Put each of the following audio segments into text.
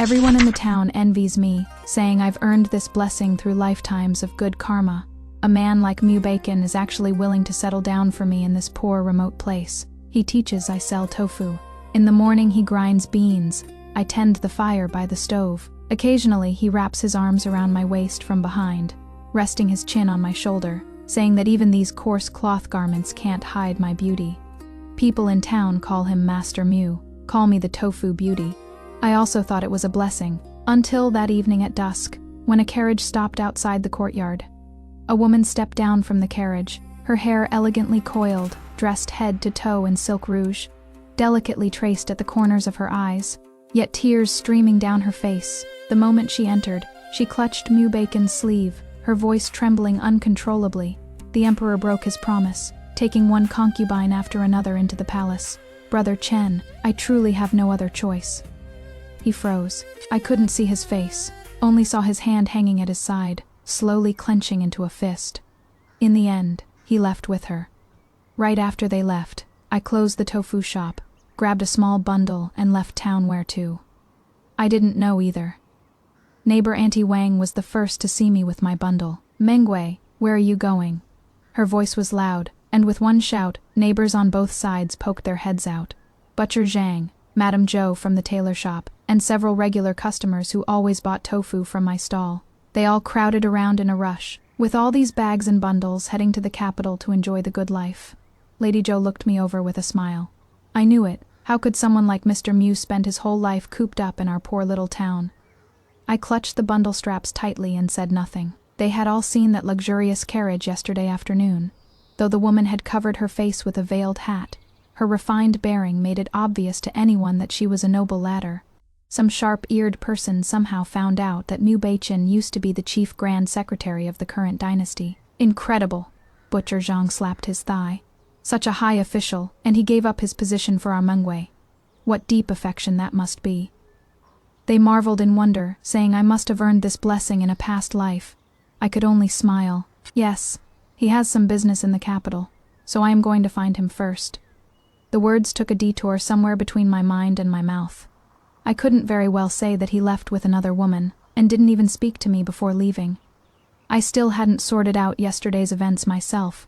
Everyone in the town envies me, saying I've earned this blessing through lifetimes of good karma. A man like Mubashian is actually willing to settle down for me in this poor, remote place. He teaches I sell tofu. In the morning he grinds beans. I tend the fire by the stove. Occasionally he wraps his arms around my waist from behind, resting his chin on my shoulder, saying that even these coarse cloth garments can't hide my beauty. People in town call him Master Mu, call me the Tofu Beauty. I also thought it was a blessing, until that evening at dusk, when a carriage stopped outside the courtyard. A woman stepped down from the carriage, her hair elegantly coiled, dressed head to toe in silk rouge, delicately traced at the corners of her eyes, yet tears streaming down her face. The moment she entered, she clutched Mubashian's sleeve, her voice trembling uncontrollably. The emperor broke his promise, taking one concubine after another into the palace. Brother Chen, I truly have no other choice. He froze. I couldn't see his face, only saw his hand hanging at his side, slowly clenching into a fist. In the end, he left with her. Right after they left, I closed the tofu shop, grabbed a small bundle, and left town where to. I didn't know either. Neighbor Auntie Wang was the first to see me with my bundle. Manguay, where are you going? Her voice was loud, and with one shout, neighbors on both sides poked their heads out. Butcher Zhang, Madame Zhou from the tailor shop, and several regular customers who always bought tofu from my stall. They all crowded around in a rush, with all these bags and bundles heading to the capital to enjoy the good life. Lady Zhou looked me over with a smile. I knew it. How could someone like Mr. Mu spend his whole life cooped up in our poor little town? I clutched the bundle straps tightly and said nothing. They had all seen that luxurious carriage yesterday afternoon. Though the woman had covered her face with a veiled hat, her refined bearing made it obvious to anyone that she was a noble ladder. Some sharp-eared person somehow found out that Mubashian used to be the chief grand secretary of the current dynasty. Incredible! Butcher Zhang slapped his thigh. Such a high official, and he gave up his position for our Manguay. What deep affection that must be. They marveled in wonder, saying I must have earned this blessing in a past life. I could only smile. Yes, he has some business in the capital, so I am going to find him first. The words took a detour somewhere between my mind and my mouth. I couldn't very well say that he left with another woman, and didn't even speak to me before leaving. I still hadn't sorted out yesterday's events myself.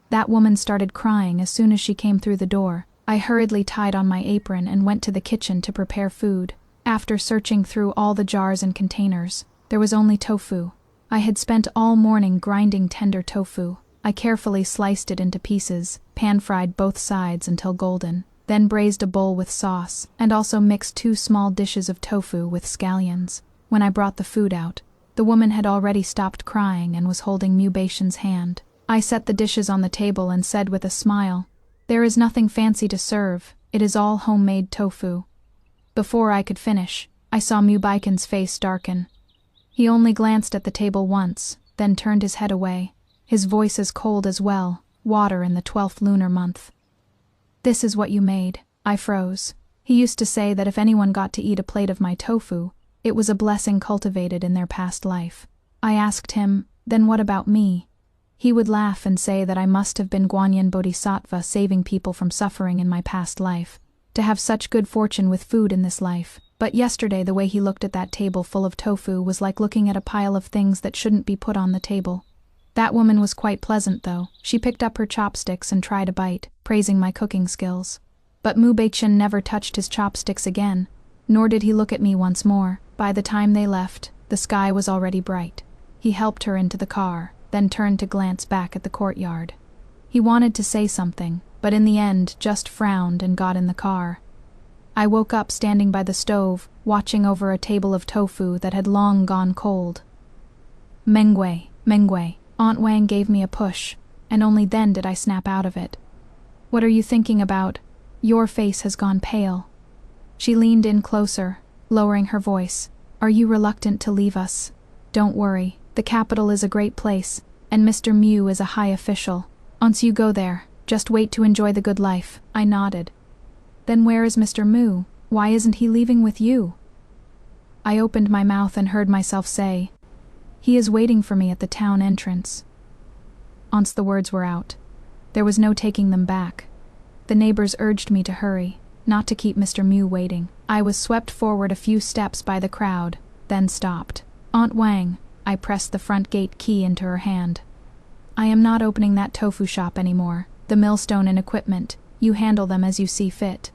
That woman started crying as soon as she came through the door. I hurriedly tied on my apron and went to the kitchen to prepare food. After searching through all the jars and containers, there was only tofu. I had spent all morning grinding tender tofu. I carefully sliced it into pieces, pan-fried both sides until golden, then braised a bowl with sauce, and also mixed 2 small dishes of tofu with scallions. When I brought the food out, the woman had already stopped crying and was holding Mubashian's hand. I set the dishes on the table and said with a smile, "There is nothing fancy to serve, it is all homemade tofu." Before I could finish, I saw Mubashian's face darken. He only glanced at the table once, then turned his head away, his voice as cold as well, water in the 12th lunar month. "This is what you made." I froze. He used to say that if anyone got to eat a plate of my tofu, it was a blessing cultivated in their past life. I asked him, then what about me? He would laugh and say that I must have been Guanyin Bodhisattva saving people from suffering in my past life, to have such good fortune with food in this life. But yesterday the way he looked at that table full of tofu was like looking at a pile of things that shouldn't be put on the table. That woman was quite pleasant though. She picked up her chopsticks and tried a bite, praising my cooking skills. But Mubashian never touched his chopsticks again, nor did he look at me once more. By the time they left, the sky was already bright. He helped her into the car, then turned to glance back at the courtyard. He wanted to say something, but in the end just frowned and got in the car. I woke up standing by the stove, watching over a table of tofu that had long gone cold. Manguay, Manguay. Aunt Wang gave me a push, and only then did I snap out of it. "What are you thinking about? Your face has gone pale." She leaned in closer, lowering her voice. "Are you reluctant to leave us? Don't worry, the capital is a great place, and Mr. Mu is a high official. Once you go there, just wait to enjoy the good life." I nodded. "Then where is Mr. Mu? Why isn't he leaving with you?" I opened my mouth and heard myself say, "He is waiting for me at the town entrance." Once the words were out, there was no taking them back. The neighbors urged me to hurry, not to keep Mr. Mu waiting. I was swept forward a few steps by the crowd, then stopped. Aunt Wang, I pressed the front gate key into her hand. I am not opening that tofu shop anymore. The millstone and equipment, you handle them as you see fit.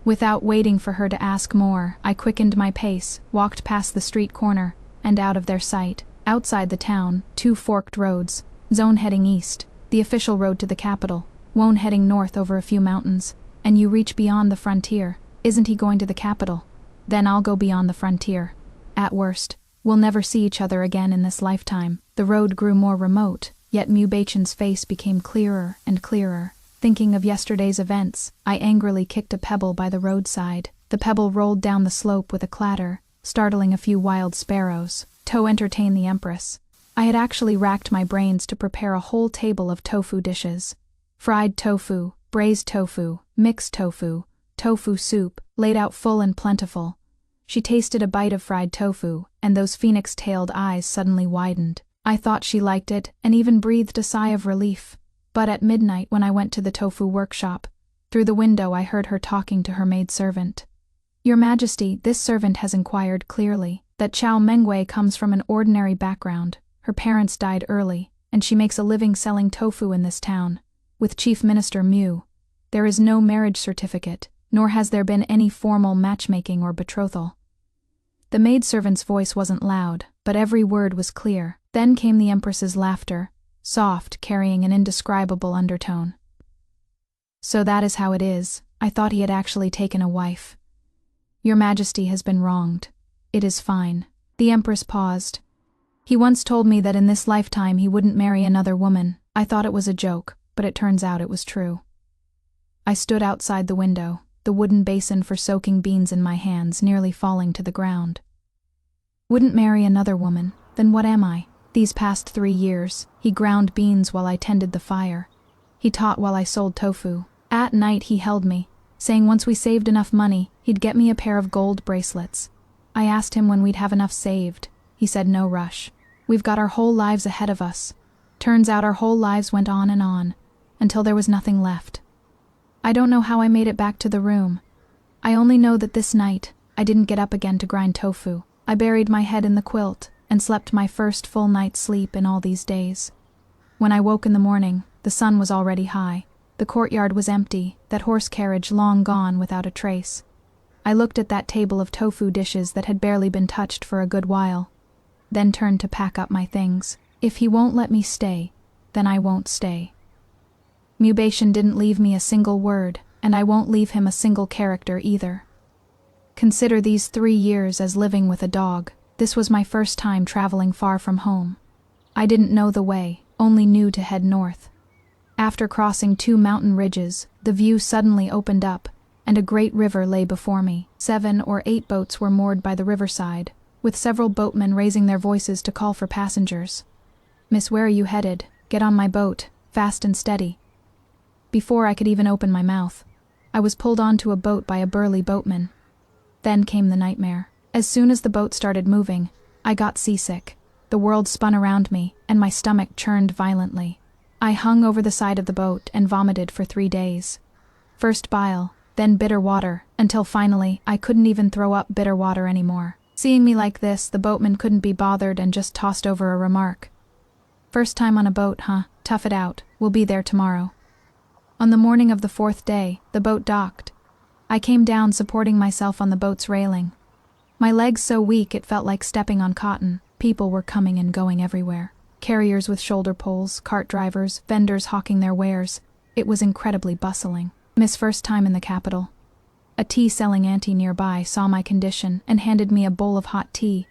Without waiting for her to ask more, I quickened my pace, walked past the street corner, and out of their sight. Outside the town, 2 forked roads, Zone heading east, the official road to the capital, Wone heading north over a few mountains, and you reach beyond the frontier. Isn't he going to the capital? Then I'll go beyond the frontier. At worst, we'll never see each other again in this lifetime. The road grew more remote, yet Mubashian's face became clearer and clearer. Thinking of yesterday's events, I angrily kicked a pebble by the roadside. The pebble rolled down the slope with a clatter, startling a few wild sparrows. To entertain the Empress, I had actually racked my brains to prepare a whole table of tofu dishes. Fried tofu, braised tofu, mixed tofu, tofu soup, laid out full and plentiful. She tasted a bite of fried tofu, and those phoenix-tailed eyes suddenly widened. I thought she liked it, and even breathed a sigh of relief. But at midnight, when I went to the tofu workshop, through the window I heard her talking to her maidservant. "Your Majesty, this servant has inquired clearly that Chow Manguay comes from an ordinary background. Her parents died early, and she makes a living selling tofu in this town, with Chief Minister Mu. There is no marriage certificate, nor has there been any formal matchmaking or betrothal." The maidservant's voice wasn't loud, but every word was clear. Then came the Empress's laughter, soft, carrying an indescribable undertone. "So that is how it is. I thought he had actually taken a wife. Your Majesty has been wronged. It is fine." The Empress paused. "He once told me that in this lifetime he wouldn't marry another woman. I thought it was a joke, but it turns out it was true." I stood outside the window, the wooden basin for soaking beans in my hands, nearly falling to the ground. Wouldn't marry another woman, then what am I? These past 3 years, he ground beans while I tended the fire. He taught while I sold tofu. At night he held me, saying once we saved enough money, he'd get me a pair of gold bracelets. I asked him when we'd have enough saved. He said no rush. We've got our whole lives ahead of us. Turns out our whole lives went on, until there was nothing left. I don't know how I made it back to the room. I only know that this night, I didn't get up again to grind tofu. I buried my head in the quilt, and slept my first full night's sleep in all these days. When I woke in the morning, the sun was already high. The courtyard was empty, that horse carriage long gone without a trace. I looked at that table of tofu dishes that had barely been touched for a good while, then turned to pack up my things. If he won't let me stay, then I won't stay. Mubashian didn't leave me a single word, and I won't leave him a single character either. Consider these 3 years as living with a dog. This was my first time traveling far from home. I didn't know the way, only knew to head north. After crossing 2 mountain ridges, the view suddenly opened up, and a great river lay before me. 7 or 8 boats were moored by the riverside, with several boatmen raising their voices to call for passengers. "Miss, where are you headed? Get on my boat, fast and steady." Before I could even open my mouth, I was pulled onto a boat by a burly boatman. Then came the nightmare. As soon as the boat started moving, I got seasick. The world spun around me, and my stomach churned violently. I hung over the side of the boat and vomited for 3 days. First bile, then bitter water, until finally I couldn't even throw up bitter water anymore. Seeing me like this, the boatman couldn't be bothered and just tossed over a remark. "First time on a boat, huh? Tough it out. We'll be there tomorrow." On the morning of the 4th day, the boat docked. I came down supporting myself on the boat's railing. My legs so weak it felt like stepping on cotton. People were coming and going everywhere. Carriers with shoulder poles, cart drivers, vendors hawking their wares. It was incredibly bustling. Miss first time in the capital. A tea-selling auntie nearby saw my condition and handed me a bowl of hot tea.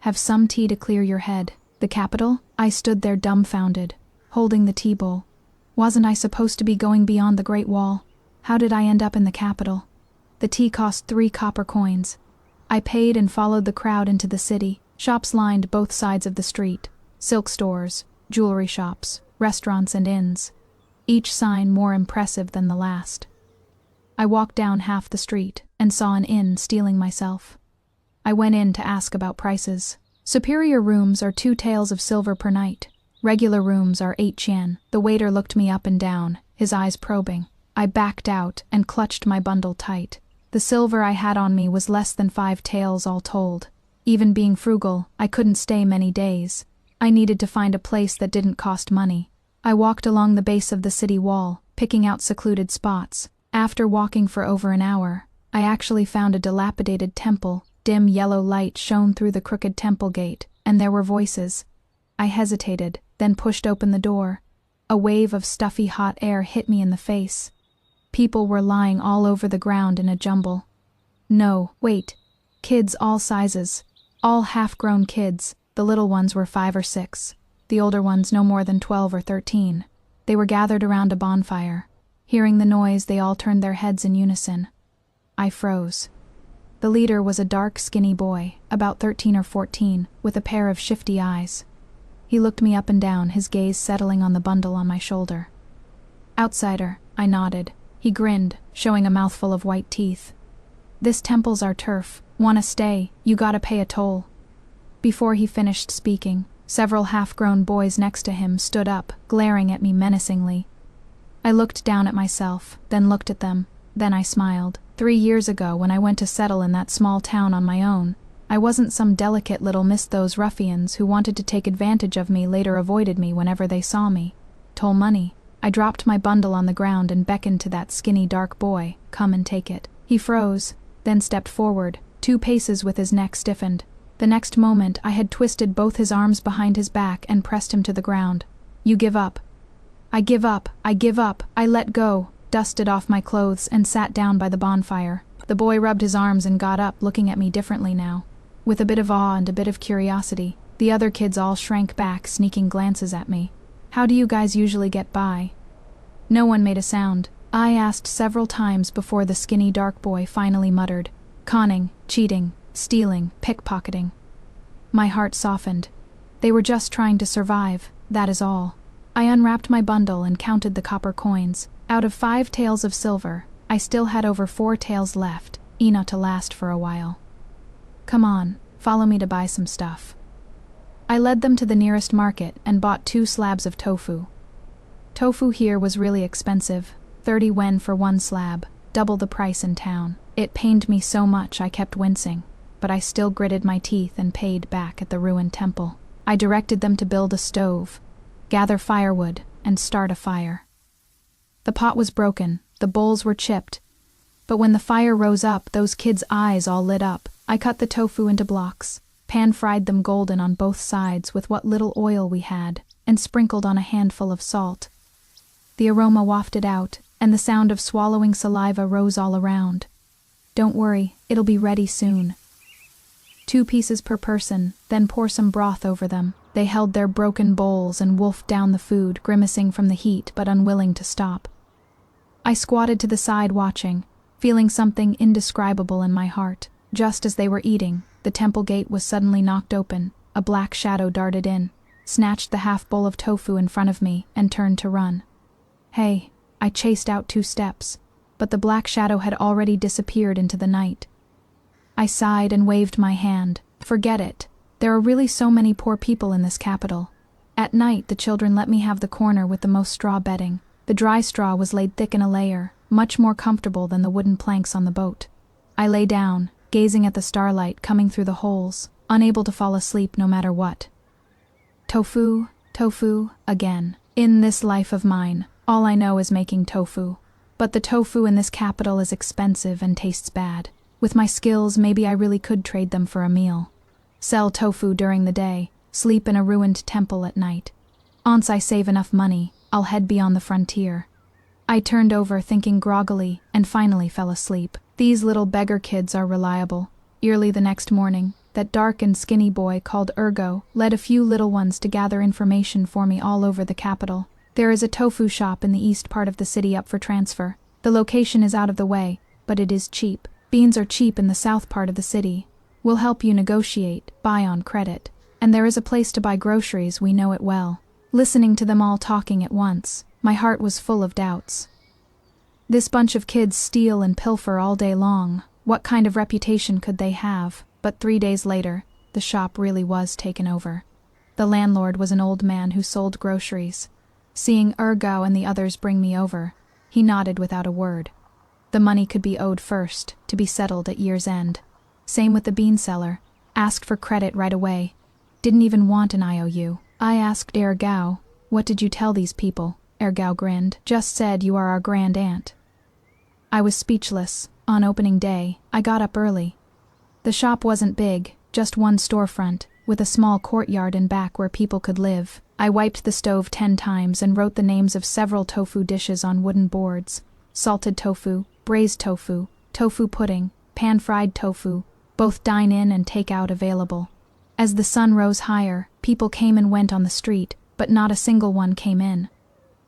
"Have some tea to clear your head." The capital? I stood there dumbfounded, holding the tea bowl. Wasn't I supposed to be going beyond the Great Wall? How did I end up in the capital? The tea cost 3 copper coins. I paid and followed the crowd into the city. Shops lined both sides of the street. Silk stores, jewelry shops, restaurants and inns. Each sign more impressive than the last. I walked down half the street and saw an inn stealing myself. I went in to ask about prices. Superior rooms are 2 taels of silver per night. Regular rooms are 8 yen. The waiter looked me up and down, his eyes probing. I backed out and clutched my bundle tight. The silver I had on me was less than 5 taels all told. Even being frugal, I couldn't stay many days. I needed to find a place that didn't cost money. I walked along the base of the city wall, picking out secluded spots. After walking for over an hour, I actually found a dilapidated temple. Dim yellow light shone through the crooked temple gate, and there were voices. I hesitated, then pushed open the door. A wave of stuffy hot air hit me in the face. People were lying all over the ground in a jumble. No, wait. Kids all sizes. All half-grown kids. The little ones were 5 or 6. The older ones no more than 12 or 13. They were gathered around a bonfire. Hearing the noise, they all turned their heads in unison. I froze. The leader was a dark, skinny boy, about 13 or 14, with a pair of shifty eyes. He looked me up and down, his gaze settling on the bundle on my shoulder. Outsider, I nodded. He grinned, showing a mouthful of white teeth. This temple's our turf. Wanna stay, you gotta pay a toll. Before he finished speaking, several half-grown boys next to him stood up, glaring at me menacingly. I looked down at myself, then looked at them. Then I smiled. 3 years ago, when I went to settle in that small town on my own, I wasn't some delicate little miss. Those ruffians who wanted to take advantage of me later avoided me whenever they saw me. Toll money. I dropped my bundle on the ground and beckoned to that skinny dark boy. Come and take it. He froze, then stepped forward, 2 paces with his neck stiffened. The next moment I had twisted both his arms behind his back and pressed him to the ground. You give up. I give up. I give up. I let go, dusted off my clothes and sat down by the bonfire. The boy rubbed his arms and got up, looking at me differently now. With a bit of awe and a bit of curiosity. The other kids all shrank back, sneaking glances at me. How do you guys usually get by? No one made a sound. I asked several times before the skinny dark boy finally muttered. Conning, cheating, stealing, pickpocketing. My heart softened. They were just trying to survive, that is all. I unwrapped my bundle and counted the copper coins. Out of 5 taels of silver, I still had over 4 taels left, enough to last for a while. Come on, follow me to buy some stuff. I led them to the nearest market and bought 2 slabs of tofu. Tofu here was really expensive, 30 wen for 1 slab, double the price in town. It pained me so much I kept wincing, but I still gritted my teeth and paid back at the ruined temple. I directed them to build a stove, gather firewood, and start a fire. The pot was broken, the bowls were chipped, but when the fire rose up, those kids' eyes all lit up. I cut the tofu into blocks, pan-fried them golden on both sides with what little oil we had, and sprinkled on a handful of salt. The aroma wafted out, and the sound of swallowing saliva rose all around. Don't worry, it'll be ready soon. 2 pieces per person, then pour some broth over them. They held their broken bowls and wolfed down the food, grimacing from the heat but unwilling to stop. I squatted to the side watching, feeling something indescribable in my heart. Just as they were eating, the temple gate was suddenly knocked open. A black shadow darted in, snatched the half-bowl of tofu in front of me, and turned to run. Hey, I chased out 2 steps, but the black shadow had already disappeared into the night. I sighed and waved my hand. Forget it. There are really so many poor people in this capital. At night, the children let me have the corner with the most straw bedding. The dry straw was laid thick in a layer, much more comfortable than the wooden planks on the boat. I lay down, gazing at the starlight coming through the holes, unable to fall asleep no matter what. Tofu, tofu, again. In this life of mine, all I know is making tofu. But the tofu in this capital is expensive and tastes bad. With my skills, maybe I really could trade them for a meal. Sell tofu during the day, sleep in a ruined temple at night. Once I save enough money, I'll head beyond the frontier. I turned over thinking groggily and finally fell asleep. These little beggar kids are reliable. Early the next morning, that dark and skinny boy called Ergo led a few little ones to gather information for me all over the capital. There is a tofu shop in the east part of the city up for transfer. The location is out of the way, but it is cheap. Beans are cheap in the south part of the city. We'll help you negotiate, buy on credit. And there is a place to buy groceries, we know it well. Listening to them all talking at once, my heart was full of doubts. This bunch of kids steal and pilfer all day long. What kind of reputation could they have? But 3 days later, the shop really was taken over. The landlord was an old man who sold groceries. Seeing Ergo and the others bring me over, he nodded without a word. The money could be owed first, to be settled at year's end. Same with the bean seller. Asked for credit right away. Didn't even want an IOU. I asked Ergao, "What did you tell these people?" Ergao grinned. "Just said you are our grand aunt." I was speechless. On opening day, I got up early. The shop wasn't big, just one storefront, with a small courtyard in back where people could live. I wiped the stove 10 times and wrote the names of several tofu dishes on wooden boards. Salted tofu, braised tofu, tofu pudding, pan-fried tofu, both dine-in and take-out available. As the sun rose higher, people came and went on the street, but not a single one came in.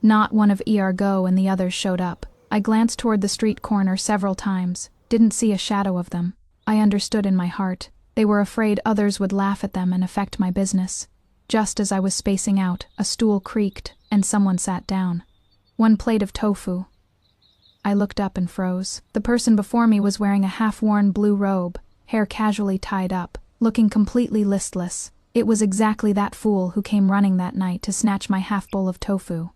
Not one of Ergo and the others showed up. I glanced toward the street corner several times, didn't see a shadow of them. I understood in my heart. They were afraid others would laugh at them and affect my business. Just as I was spacing out, a stool creaked, and someone sat down. 1 plate of tofu. I looked up and froze. The person before me was wearing a half-worn blue robe, hair casually tied up, looking completely listless. It was exactly that fool who came running that night to snatch my half-bowl of tofu.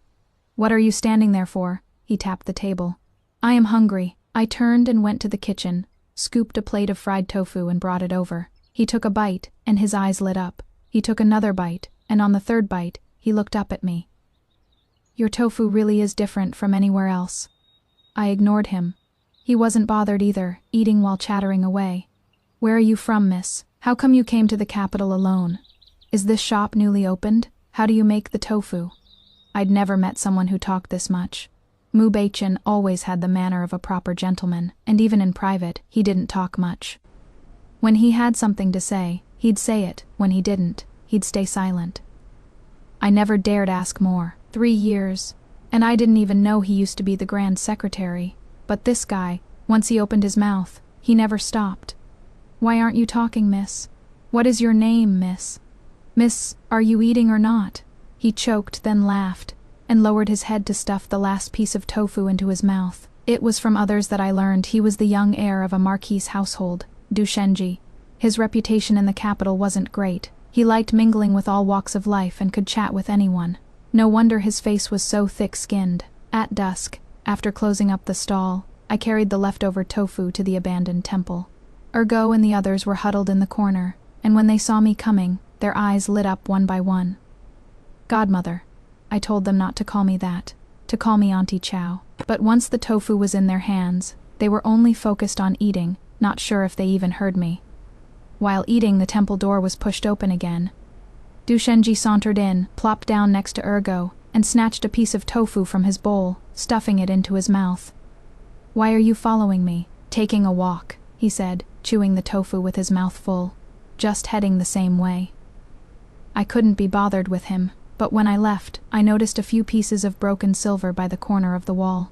"What are you standing there for?" He tapped the table. "I am hungry." I turned and went to the kitchen, scooped a plate of fried tofu and brought it over. He took a bite, and his eyes lit up. He took another bite, and on the third bite, he looked up at me. "Your tofu really is different from anywhere else." I ignored him. He wasn't bothered either, eating while chattering away. "Where are you from, miss? How come you came to the capital alone? Is this shop newly opened? How do you make the tofu?" I'd never met someone who talked this much. Mubashian always had the manner of a proper gentleman, and even in private, he didn't talk much. When he had something to say, he'd say it. When he didn't, he'd stay silent. I never dared ask more. 3 years, and I didn't even know he used to be the Grand Secretary. But this guy, once he opened his mouth, he never stopped. "Why aren't you talking, miss? What is your name, miss? Miss, are you eating or not?" He choked, then laughed, and lowered his head to stuff the last piece of tofu into his mouth. It was from others that I learned he was the young heir of a marquee's household, Duchenzhi. His reputation in the capital wasn't great. He liked mingling with all walks of life and could chat with anyone. No wonder his face was so thick-skinned. At dusk, after closing up the stall, I carried the leftover tofu to the abandoned temple. Ergo and the others were huddled in the corner, and when they saw me coming, their eyes lit up one by one. "Godmother." I told them not to call me that, to call me Auntie Chow. But once the tofu was in their hands, they were only focused on eating, not sure if they even heard me. While eating, the temple door was pushed open again. Duchenzhi sauntered in, plopped down next to Ergo, and snatched a piece of tofu from his bowl, stuffing it into his mouth. "Why are you following me?" "Taking a walk," he said, chewing the tofu with his mouth full. "Just heading the same way." I couldn't be bothered with him, but when I left, I noticed a few pieces of broken silver by the corner of the wall.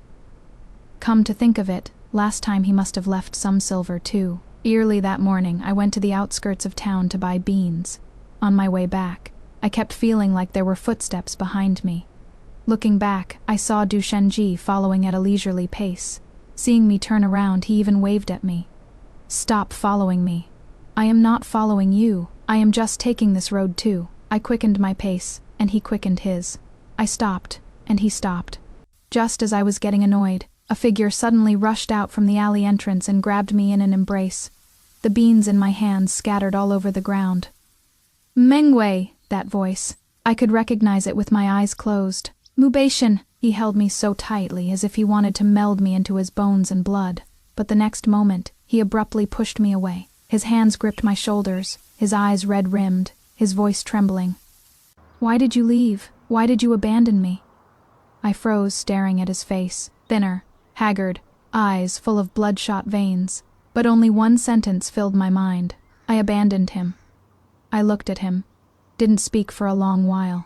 Come to think of it, last time he must have left some silver too. Early that morning, I went to the outskirts of town to buy beans. On my way back, I kept feeling like there were footsteps behind me. Looking back, I saw Duchenzhi following at a leisurely pace. Seeing me turn around, he even waved at me. "Stop following me." "I am not following you. I am just taking this road too." I quickened my pace, and he quickened his. I stopped, and he stopped. Just as I was getting annoyed, a figure suddenly rushed out from the alley entrance and grabbed me in an embrace. The beans in my hands scattered all over the ground. "Manguay," that voice. I could recognize it with my eyes closed. "Mubashian." He held me so tightly as if he wanted to meld me into his bones and blood. But the next moment, he abruptly pushed me away. His hands gripped my shoulders, his eyes red-rimmed, his voice trembling. "Why did you leave? Why did you abandon me?" I froze, staring at his face, thinner, haggard, eyes full of bloodshot veins. But only one sentence filled my mind. I abandoned him. I looked at him, didn't speak for a long while.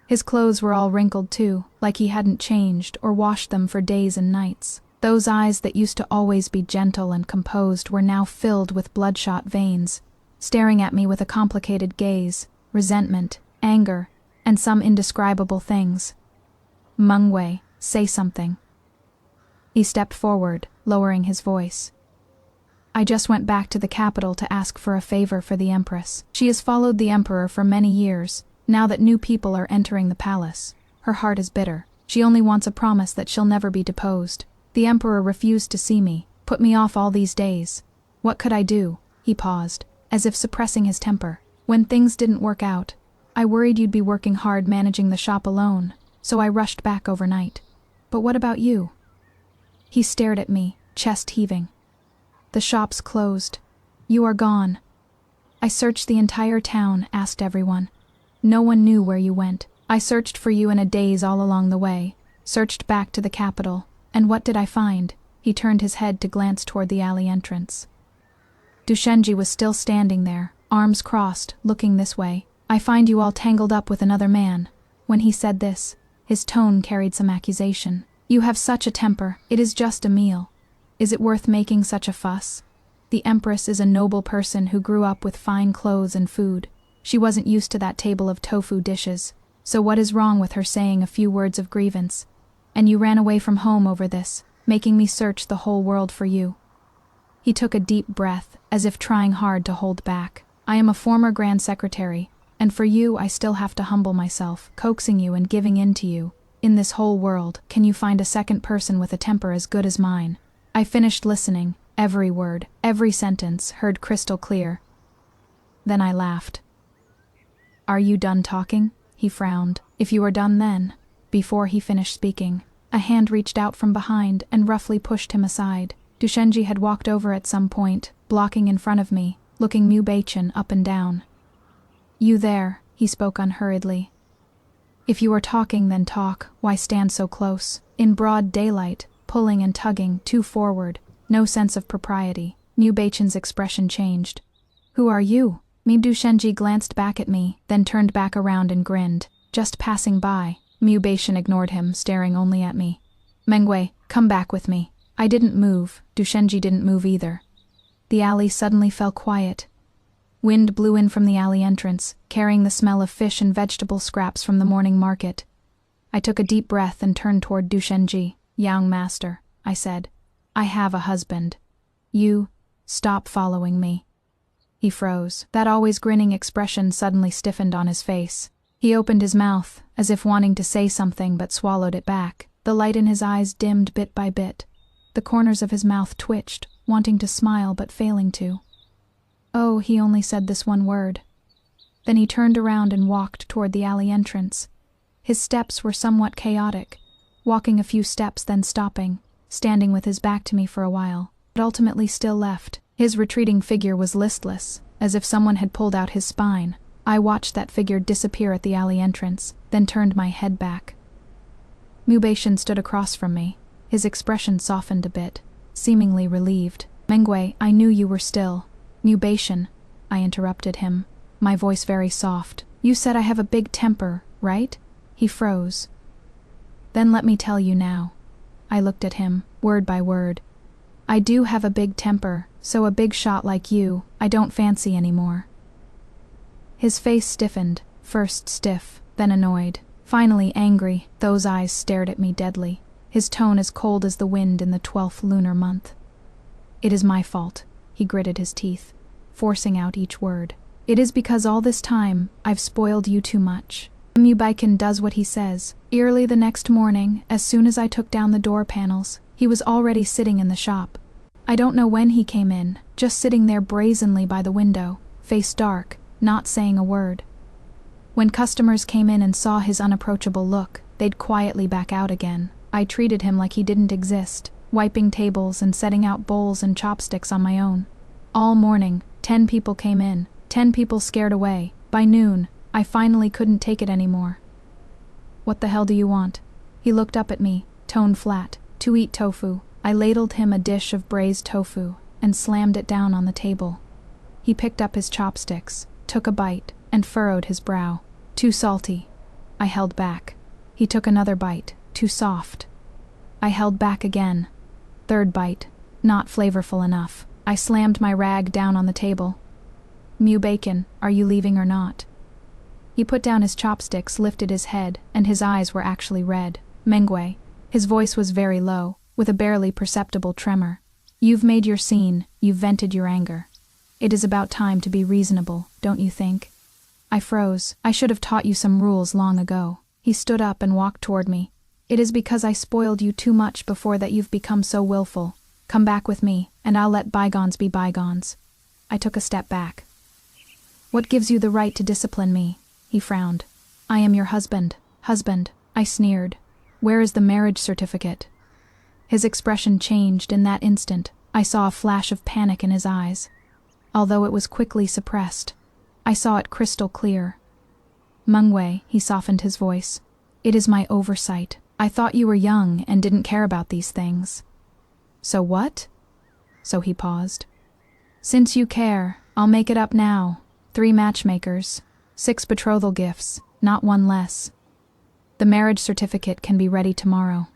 His clothes were all wrinkled too, like he hadn't changed or washed them for days and nights. Those eyes that used to always be gentle and composed were now filled with bloodshot veins, staring at me with a complicated gaze, resentment, anger, and some indescribable things. "Manguay, say something." He stepped forward, lowering his voice. "I just went back to the capital to ask for a favor for the Empress. She has followed the Emperor for many years. Now that new people are entering the palace, her heart is bitter. She only wants a promise that she'll never be deposed. The emperor refused to see me, put me off all these days. What could I do? He paused, as if suppressing his temper. When things didn't work out, I worried you'd be working hard managing the shop alone, so I rushed back overnight. But what about you? He stared at me, chest heaving. The shop's closed. You are gone. I searched the entire town, asked everyone. No one knew where you went. I searched for you in a daze all along the way, searched back to the capital, and what did I find? He turned his head to glance toward the alley entrance. Duchenzhi was still standing there, arms crossed, looking this way. I find you all tangled up with another man. When he said this, his tone carried some accusation. You have such a temper, it is just a meal. Is it worth making such a fuss? The Empress is a noble person who grew up with fine clothes and food. She wasn't used to that table of tofu dishes, so what is wrong with her saying a few words of grievance? And you ran away from home over this, making me search the whole world for you. He took a deep breath, as if trying hard to hold back. I am a former Grand Secretary, and for you I still have to humble myself, coaxing you and giving in to you. In this whole world, can you find a second person with a temper as good as mine? I finished listening, every word, every sentence, heard crystal clear. Then I laughed. Are you done talking? He frowned. If you are done then. Before he finished speaking, a hand reached out from behind and roughly pushed him aside. Duchenzhi had walked over at some point, blocking in front of me, looking Mubashian up and down. You there, he spoke unhurriedly. If you are talking, then talk. Why stand so close? In broad daylight, pulling and tugging, too forward, no sense of propriety. Mubashian's expression changed. Who are you? Duchenzhi glanced back at me, then turned back around and grinned. Just passing by. Mubashian ignored him, staring only at me. Manguay, come back with me. I didn't move. Duchenzhi didn't move either. The alley suddenly fell quiet. Wind blew in from the alley entrance, carrying the smell of fish and vegetable scraps from the morning market. I took a deep breath and turned toward Duchenzhi. Young master, I said. I have a husband. You, stop following me. He froze. That always grinning expression suddenly stiffened on his face. He opened his mouth, as if wanting to say something but swallowed it back. The light in his eyes dimmed bit by bit. The corners of his mouth twitched, wanting to smile but failing to. Oh, he only said this one word. Then he turned around and walked toward the alley entrance. His steps were somewhat chaotic, walking a few steps then stopping, standing with his back to me for a while, but ultimately still left. His retreating figure was listless, as if someone had pulled out his spine. I watched that figure disappear at the alley entrance, then turned my head back. Mubashian stood across from me. His expression softened a bit, seemingly relieved. Manguay, I knew you were still. Mubashian, I interrupted him, my voice very soft. You said I have a big temper, right? He froze. Then let me tell you now. I looked at him, word by word. I do have a big temper, so a big shot like you, I don't fancy anymore. His face stiffened, first stiff, then annoyed, finally angry. Those eyes stared at me deadly, his tone as cold as the wind in the 12th lunar month. It is my fault, he gritted his teeth, forcing out each word. It is because all this time, I've spoiled you too much. Mubashian does what he says. Early the next morning, as soon as I took down the door panels, he was already sitting in the shop. I don't know when he came in, just sitting there brazenly by the window, face dark, not saying a word. When customers came in and saw his unapproachable look, they'd quietly back out again. I treated him like he didn't exist, wiping tables and setting out bowls and chopsticks on my own. All morning, 10 people came in, 10 people scared away. By noon, I finally couldn't take it anymore. What the hell do you want? He looked up at me, tone flat. To eat tofu. I ladled him a dish of braised tofu and slammed it down on the table. He picked up his chopsticks, took a bite, and furrowed his brow. Too salty. I held back. He took another bite. Too soft. I held back again. Third bite. Not flavorful enough. I slammed my rag down on the table. Mubashian, are you leaving or not? He put down his chopsticks, lifted his head, and his eyes were actually red. Manguay. His voice was very low, with a barely perceptible tremor. You've made your scene, you've vented your anger. It is about time to be reasonable, don't you think? I froze. I should have taught you some rules long ago. He stood up and walked toward me. It is because I spoiled you too much before that you've become so willful. Come back with me, and I'll let bygones be bygones." I took a step back. "What gives you the right to discipline me?" He frowned. "I am your husband." "Husband," I sneered. "Where is the marriage certificate?" His expression changed in that instant. I saw a flash of panic in his eyes. Although it was quickly suppressed, I saw it crystal clear. "Manguay," he softened his voice. "It is my oversight. I thought you were young and didn't care about these things." "So what?" So he paused. "Since you care, I'll make it up now. 3 matchmakers, 6 betrothal gifts, not one less. The marriage certificate can be ready tomorrow."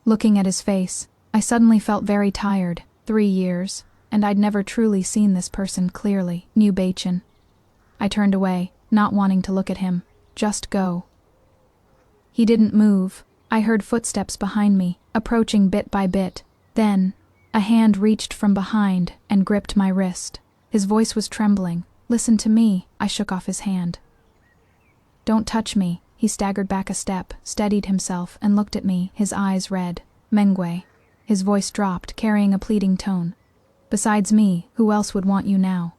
Looking at his face, I suddenly felt very tired. 3 years, and I'd never truly seen this person clearly. Mubashian. I turned away, not wanting to look at him. "Just go." He didn't move. I heard footsteps behind me, approaching bit by bit. Then, a hand reached from behind and gripped my wrist. His voice was trembling. "Listen to me." I shook off his hand. "Don't touch me." He staggered back a step, steadied himself, and looked at me, his eyes red. "Manguay." His voice dropped, carrying a pleading tone. "Besides me, who else would want you now?"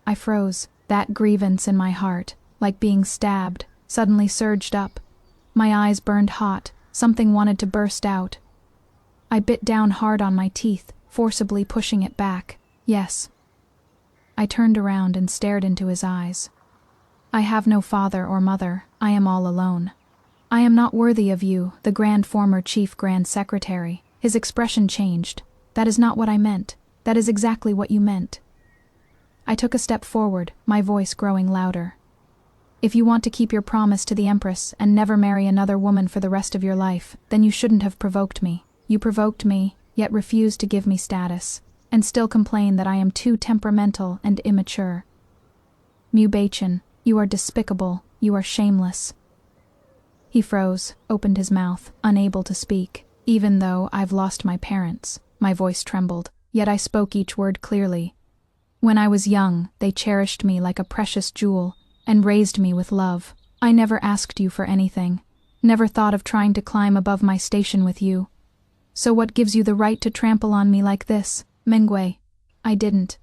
I froze. That grievance in my heart, like being stabbed, suddenly surged up. My eyes burned hot. Something wanted to burst out. I bit down hard on my teeth, forcibly pushing it back. "Yes." I turned around and stared into his eyes. "I have no father or mother. I am all alone. I am not worthy of you, the grand former chief grand secretary." His expression changed. "That is not what I meant. That is exactly what you meant." I took a step forward, my voice growing louder. "If you want to keep your promise to the Empress and never marry another woman for the rest of your life, then you shouldn't have provoked me. You provoked me, yet refused to give me status, and still complain that I am too temperamental and immature. Mubashian, you are despicable, you are shameless." He froze, opened his mouth, unable to speak. "Even though I've lost my parents," my voice trembled, yet I spoke each word clearly. "When I was young, they cherished me like a precious jewel and raised me with love. I never asked you for anything, never thought of trying to climb above my station with you. So what gives you the right to trample on me like this?" "Manguay, I didn't.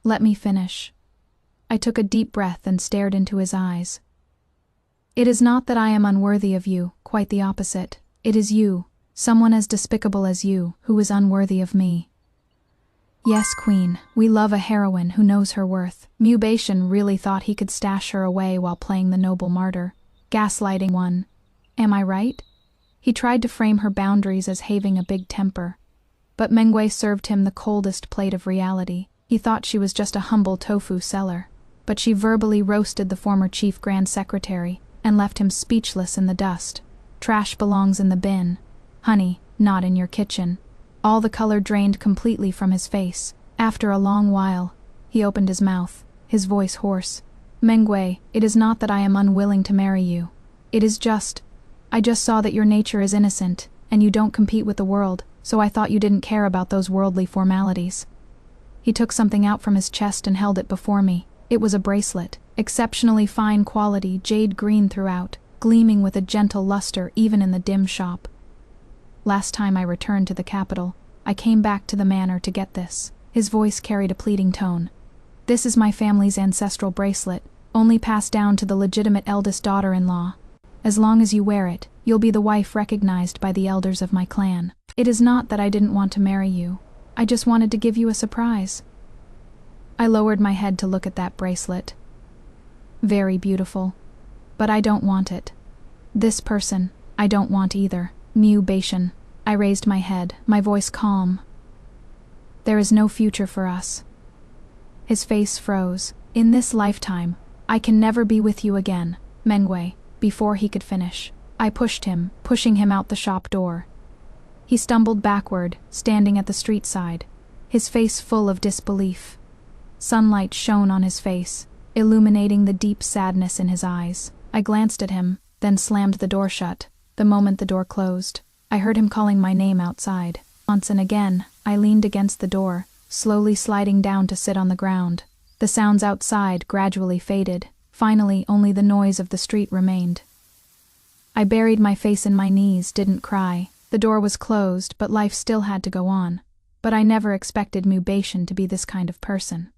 Let me finish." I took a deep breath and stared into his eyes. "It is not that I am unworthy of you, quite the opposite. It is you, someone as despicable as you, who is unworthy of me. Yes, Queen, we love a heroine who knows her worth." Mubashian really thought he could stash her away while playing the noble martyr, gaslighting one. Am I right? He tried to frame her boundaries as having a big temper. But Manguay served him the coldest plate of reality. He thought she was just a humble tofu seller. But she verbally roasted the former chief grand secretary and left him speechless in the dust. "Trash belongs in the bin. Honey, not in your kitchen." All the color drained completely from his face. After a long while, he opened his mouth, his voice hoarse. "Manguay, it is not that I am unwilling to marry you. It is I just saw that your nature is innocent, and you don't compete with the world, so I thought you didn't care about those worldly formalities." He took something out from his chest and held it before me. It was a bracelet, exceptionally fine quality, jade green throughout, gleaming with a gentle luster even in the dim shop. "Last time I returned to the capital, I came back to the manor to get this." His voice carried a pleading tone. "This is my family's ancestral bracelet, only passed down to the legitimate eldest daughter-in-law. As long as you wear it, you'll be the wife recognized by the elders of my clan. It is not that I didn't want to marry you. I just wanted to give you a surprise." I lowered my head to look at that bracelet. "Very beautiful. But I don't want it. This person, I don't want either." Mubashian. I raised my head, my voice calm. "There is no future for us." His face froze. "In this lifetime, I can never be with you again, Manguay." Before he could finish, I pushed him, pushing him out the shop door. He stumbled backward, standing at the street side, his face full of disbelief. Sunlight shone on his face, illuminating the deep sadness in his eyes. I glanced at him, then slammed the door shut. The moment the door closed, I heard him calling my name outside. Once and again, I leaned against the door, slowly sliding down to sit on the ground. The sounds outside gradually faded. Finally, only the noise of the street remained. I buried my face in my knees, didn't cry. The door was closed, but life still had to go on. But I never expected Mubashian to be this kind of person.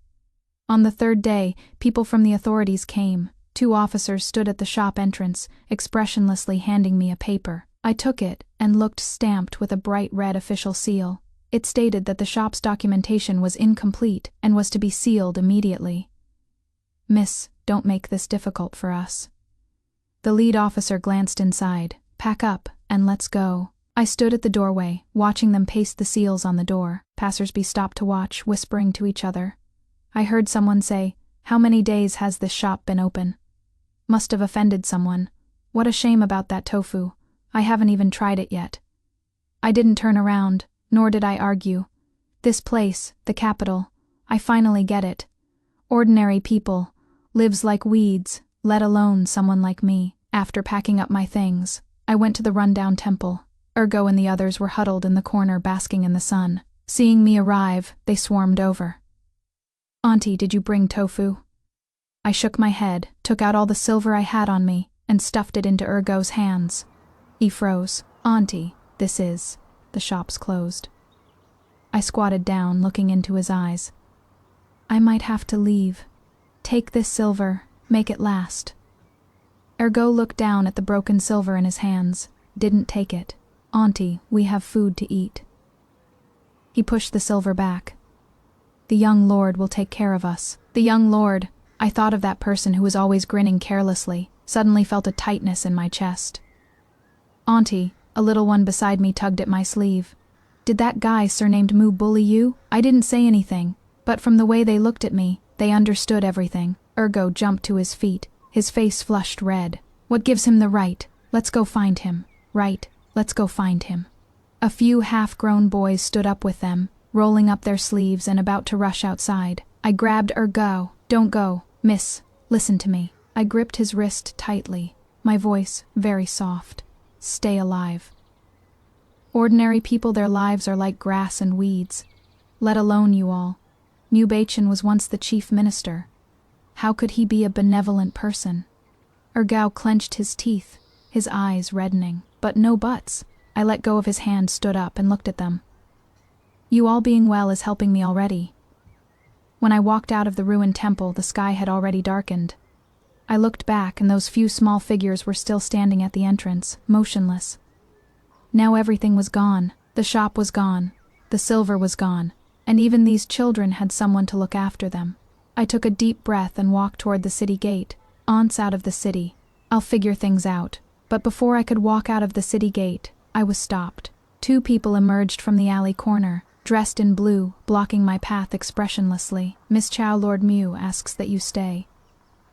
On the third day, people from the authorities came. 2 officers stood at the shop entrance, expressionlessly handing me a paper. I took it and looked stamped with a bright red official seal. It stated that the shop's documentation was incomplete and was to be sealed immediately. "Miss, don't make this difficult for us." The lead officer glanced inside. "Pack up and let's go." I stood at the doorway, watching them paste the seals on the door. Passersby stopped to watch, whispering to each other. I heard someone say, "How many days has this shop been open?" Must have offended someone. What a shame about that tofu. I haven't even tried it yet. I didn't turn around, nor did I argue. This place, the capital, I finally get it. Ordinary people, lives like weeds, let alone someone like me. After packing up my things, I went to the rundown temple. Ergo and the others were huddled in the corner basking in the sun. Seeing me arrive, they swarmed over. "Auntie, did you bring tofu?" I shook my head, took out all the silver I had on me, and stuffed it into Ergo's hands. He froze. "Auntie, this is... the shop's closed." I squatted down, looking into his eyes. "I might have to leave. Take this silver, make it last." Ergo looked down at the broken silver in his hands, didn't take it. "Auntie, we have food to eat." He pushed the silver back. "The young lord will take care of us." The young lord, I thought of that person who was always grinning carelessly, suddenly felt a tightness in my chest. "Auntie," a little one beside me tugged at my sleeve. "Did that guy surnamed Mu bully you?" I didn't say anything, but from the way they looked at me, they understood everything. Ergo jumped to his feet, his face flushed red. "What gives him the right? Let's go find him." "Right, let's go find him." A few half-grown boys stood up with them, rolling up their sleeves and about to rush outside. I grabbed Ergo. "Don't go, miss, listen to me." I gripped his wrist tightly, my voice very soft. "Stay alive. Ordinary people, their lives are like grass and weeds. Let alone you all. Mubashian was once the chief minister. How could he be a benevolent person?" Ergo clenched his teeth, his eyes reddening. "But no buts." I let go of his hand, stood up, and looked at them. "You all being well is helping me already." When I walked out of the ruined temple, the sky had already darkened. I looked back, and those few small figures were still standing at the entrance, motionless. Now everything was gone. The shop was gone. The silver was gone. And even these children had someone to look after them. I took a deep breath and walked toward the city gate. Aunt's out of the city. I'll figure things out. But before I could walk out of the city gate, I was stopped. 2 people emerged from the alley corner, dressed in blue, blocking my path expressionlessly. "Miss Chow, Lord Mu asks that you stay."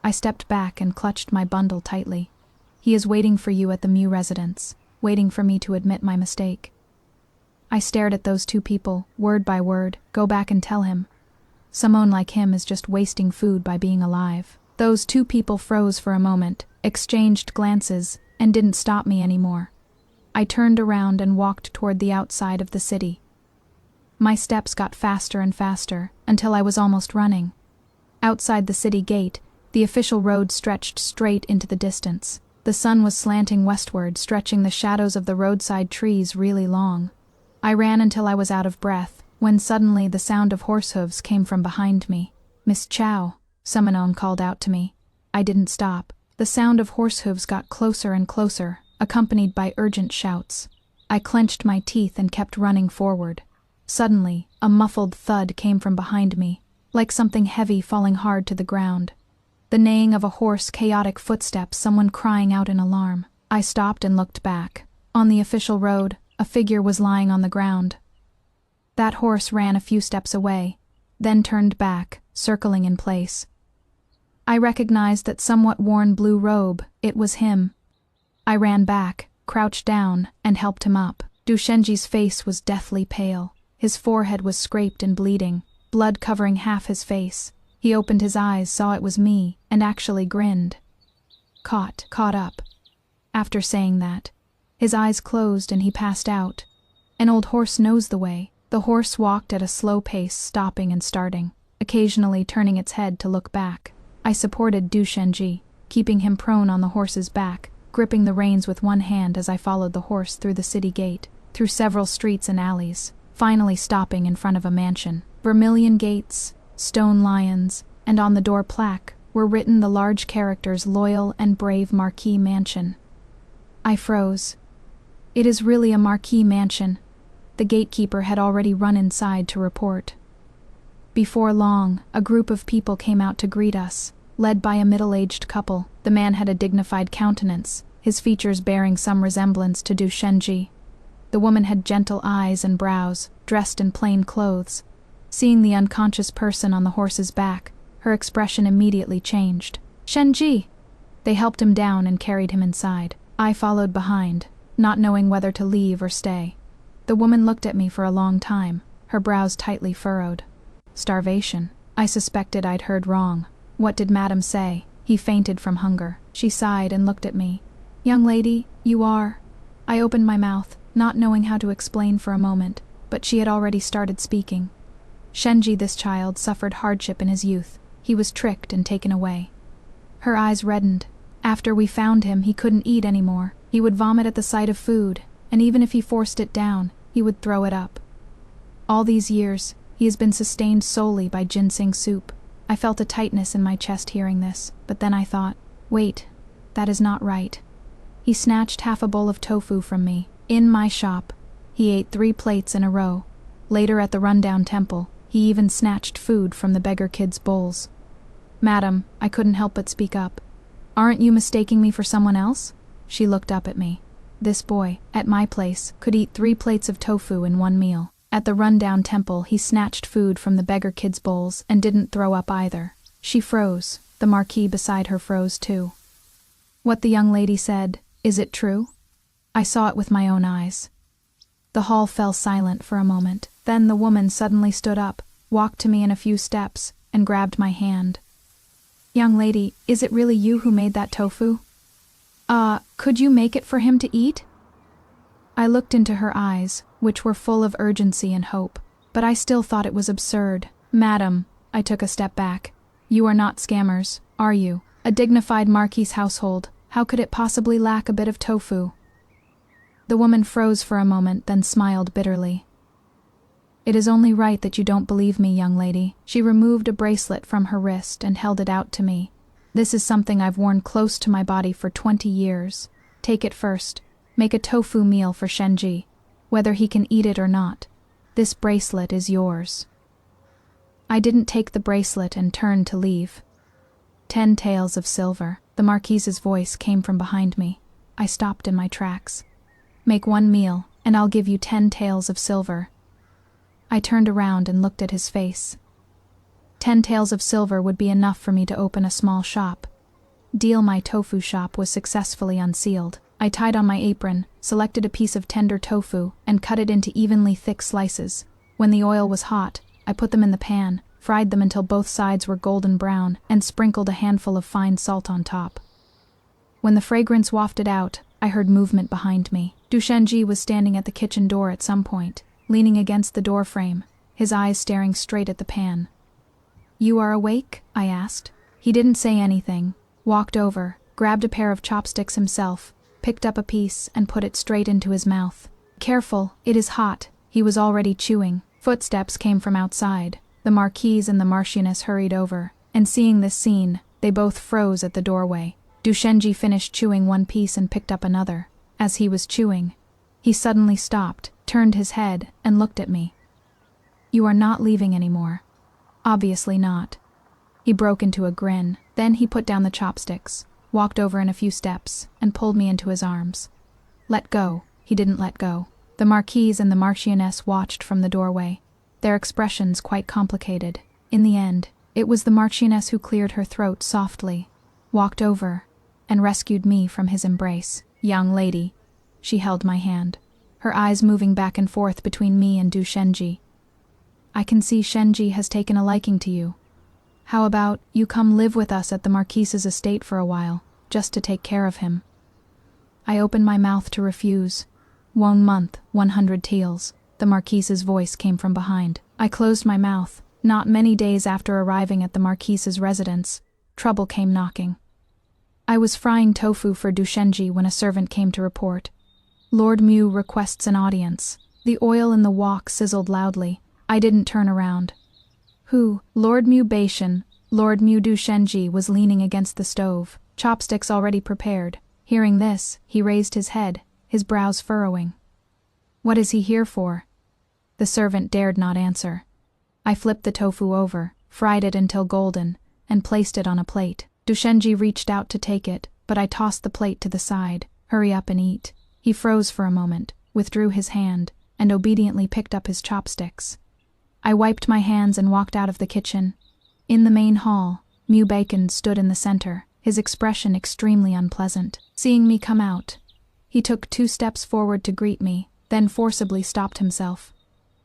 I stepped back and clutched my bundle tightly. "He is waiting for you at the Mu residence, waiting for me to admit my mistake." I stared at those 2 people, word by word. "Go back and tell him. Someone like him is just wasting food by being alive." Those 2 people froze for a moment, exchanged glances, and didn't stop me anymore. I turned around and walked toward the outside of the city. My steps got faster and faster, until I was almost running. Outside the city gate, the official road stretched straight into the distance. The sun was slanting westward, stretching the shadows of the roadside trees really long. I ran until I was out of breath, when suddenly the sound of horse hooves came from behind me. "Miss Chow," someone called out to me. I didn't stop. The sound of horse hooves got closer and closer, accompanied by urgent shouts. I clenched my teeth and kept running forward. Suddenly, a muffled thud came from behind me, like something heavy falling hard to the ground. The neighing of a horse, chaotic footsteps, someone crying out in alarm. I stopped and looked back. On the official road, a figure was lying on the ground. That horse ran a few steps away, then turned back, circling in place. I recognized that somewhat worn blue robe. It was him. I ran back, crouched down, and helped him up. Duchenzhi's face was deathly pale. His forehead was scraped and bleeding, blood covering half his face. He opened his eyes, saw it was me, and actually grinned. Caught up. After saying that, his eyes closed and he passed out. An old horse knows the way. The horse walked at a slow pace, stopping and starting, occasionally turning its head to look back. I supported Duchenzhi, keeping him prone on the horse's back, gripping the reins with one hand as I followed the horse through the city gate, through several streets and alleys, finally stopping in front of a mansion. Vermilion gates, stone lions, and on the door plaque were written the large characters "Loyal and Brave Marquee Mansion." I froze. It is really a marquee mansion. The gatekeeper had already run inside to report. Before long, a group of people came out to greet us, led by a middle-aged couple. The man had a dignified countenance, his features bearing some resemblance to Duchenzhi. The woman had gentle eyes and brows, dressed in plain clothes. Seeing the unconscious person on the horse's back, her expression immediately changed. "Shenji!" They helped him down and carried him inside. I followed behind, not knowing whether to leave or stay. The woman looked at me for a long time, her brows tightly furrowed. Starvation. I suspected I'd heard wrong. What did Madame say? He fainted from hunger. She sighed and looked at me. "Young lady, you are..." I opened my mouth, not knowing how to explain for a moment, but she had already started speaking. Shenji, this child, suffered hardship in his youth. He was tricked and taken away. Her eyes reddened. After we found him, he couldn't eat anymore. He would vomit at the sight of food, and even if he forced it down, he would throw it up. All these years, he has been sustained solely by ginseng soup. I felt a tightness in my chest hearing this, but then I thought, wait, that is not right. He snatched half a bowl of tofu from me, in my shop. He ate 3 plates in a row. Later at the rundown temple, he even snatched food from the beggar kids' bowls. "Madam," I couldn't help but speak up. "Aren't you mistaking me for someone else?" She looked up at me. This boy, at my place, could eat 3 plates of tofu in one meal. At the rundown temple, he snatched food from the beggar kids' bowls and didn't throw up either. She froze. The marquee beside her froze too. What the young lady said, is it true? I saw it with my own eyes. The hall fell silent for a moment. Then the woman suddenly stood up, walked to me in a few steps, and grabbed my hand. "Young lady, is it really you who made that tofu? Could you make it for him to eat?" I looked into her eyes, which were full of urgency and hope, but I still thought it was absurd. "Madam," I took a step back, "you are not scammers, are you? A dignified marquis's household, how could it possibly lack a bit of tofu?" The woman froze for a moment, then smiled bitterly. "It is only right that you don't believe me, young lady." She removed a bracelet from her wrist and held it out to me. "This is something I've worn close to my body for 20 years. Take it first. Make a tofu meal for Shenji, whether he can eat it or not. This bracelet is yours." I didn't take the bracelet and turned to leave. 10 taels of silver. The Marquise's voice came from behind me. I stopped in my tracks. "Make 1 meal, and I'll give you 10 taels of silver." I turned around and looked at his face. 10 taels of silver would be enough for me to open a small shop. My tofu shop was successfully unsealed. I tied on my apron, selected a piece of tender tofu, and cut it into evenly thick slices. When the oil was hot, I put them in the pan, fried them until both sides were golden brown, and sprinkled a handful of fine salt on top. When the fragrance wafted out, I heard movement behind me. Duchenzhi was standing at the kitchen door at some point, leaning against the door frame, his eyes staring straight at the pan. "You are awake?" I asked. He didn't say anything, walked over, grabbed a pair of chopsticks himself, picked up a piece and put it straight into his mouth. "Careful, it is hot." He was already chewing. Footsteps came from outside. The Marquise and the Marchioness hurried over, and seeing this scene, they both froze at the doorway. Duchenzhi finished chewing 1 piece and picked up another. As he was chewing, he suddenly stopped, turned his head, and looked at me. "You are not leaving anymore." "Obviously not." He broke into a grin. Then he put down the chopsticks, walked over in a few steps, and pulled me into his arms. "Let go." He didn't let go. The Marquise and the Marchioness watched from the doorway, their expressions quite complicated. In the end, it was the Marchioness who cleared her throat softly, walked over, and rescued me from his embrace. "Young lady." She held my hand, her eyes moving back and forth between me and Duchenzhi. "I can see Shenji has taken a liking to you. How about you come live with us at the Marquise's estate for a while, just to take care of him?" I opened my mouth to refuse. 1 month, 100 taels. The Marquise's voice came from behind. I closed my mouth. Not many days after arriving at the Marquise's residence, trouble came knocking. I was frying tofu for Duchenzhi when a servant came to report. Lord Mu requests an audience. The oil in the wok sizzled loudly. I didn't turn around. Who? Lord Mubashian. Lord Mu Duchenzhi was leaning against the stove, chopsticks already prepared. Hearing this, he raised his head, his brows furrowing. What is he here for? The servant dared not answer. I flipped the tofu over, fried it until golden, and placed it on a plate. Duchenzhi reached out to take it, but I tossed the plate to the side. Hurry up and eat. He froze for a moment, withdrew his hand, and obediently picked up his chopsticks. I wiped my hands and walked out of the kitchen. In the main hall, Mubashian stood in the center, his expression extremely unpleasant. Seeing me come out, he took 2 steps forward to greet me, then forcibly stopped himself.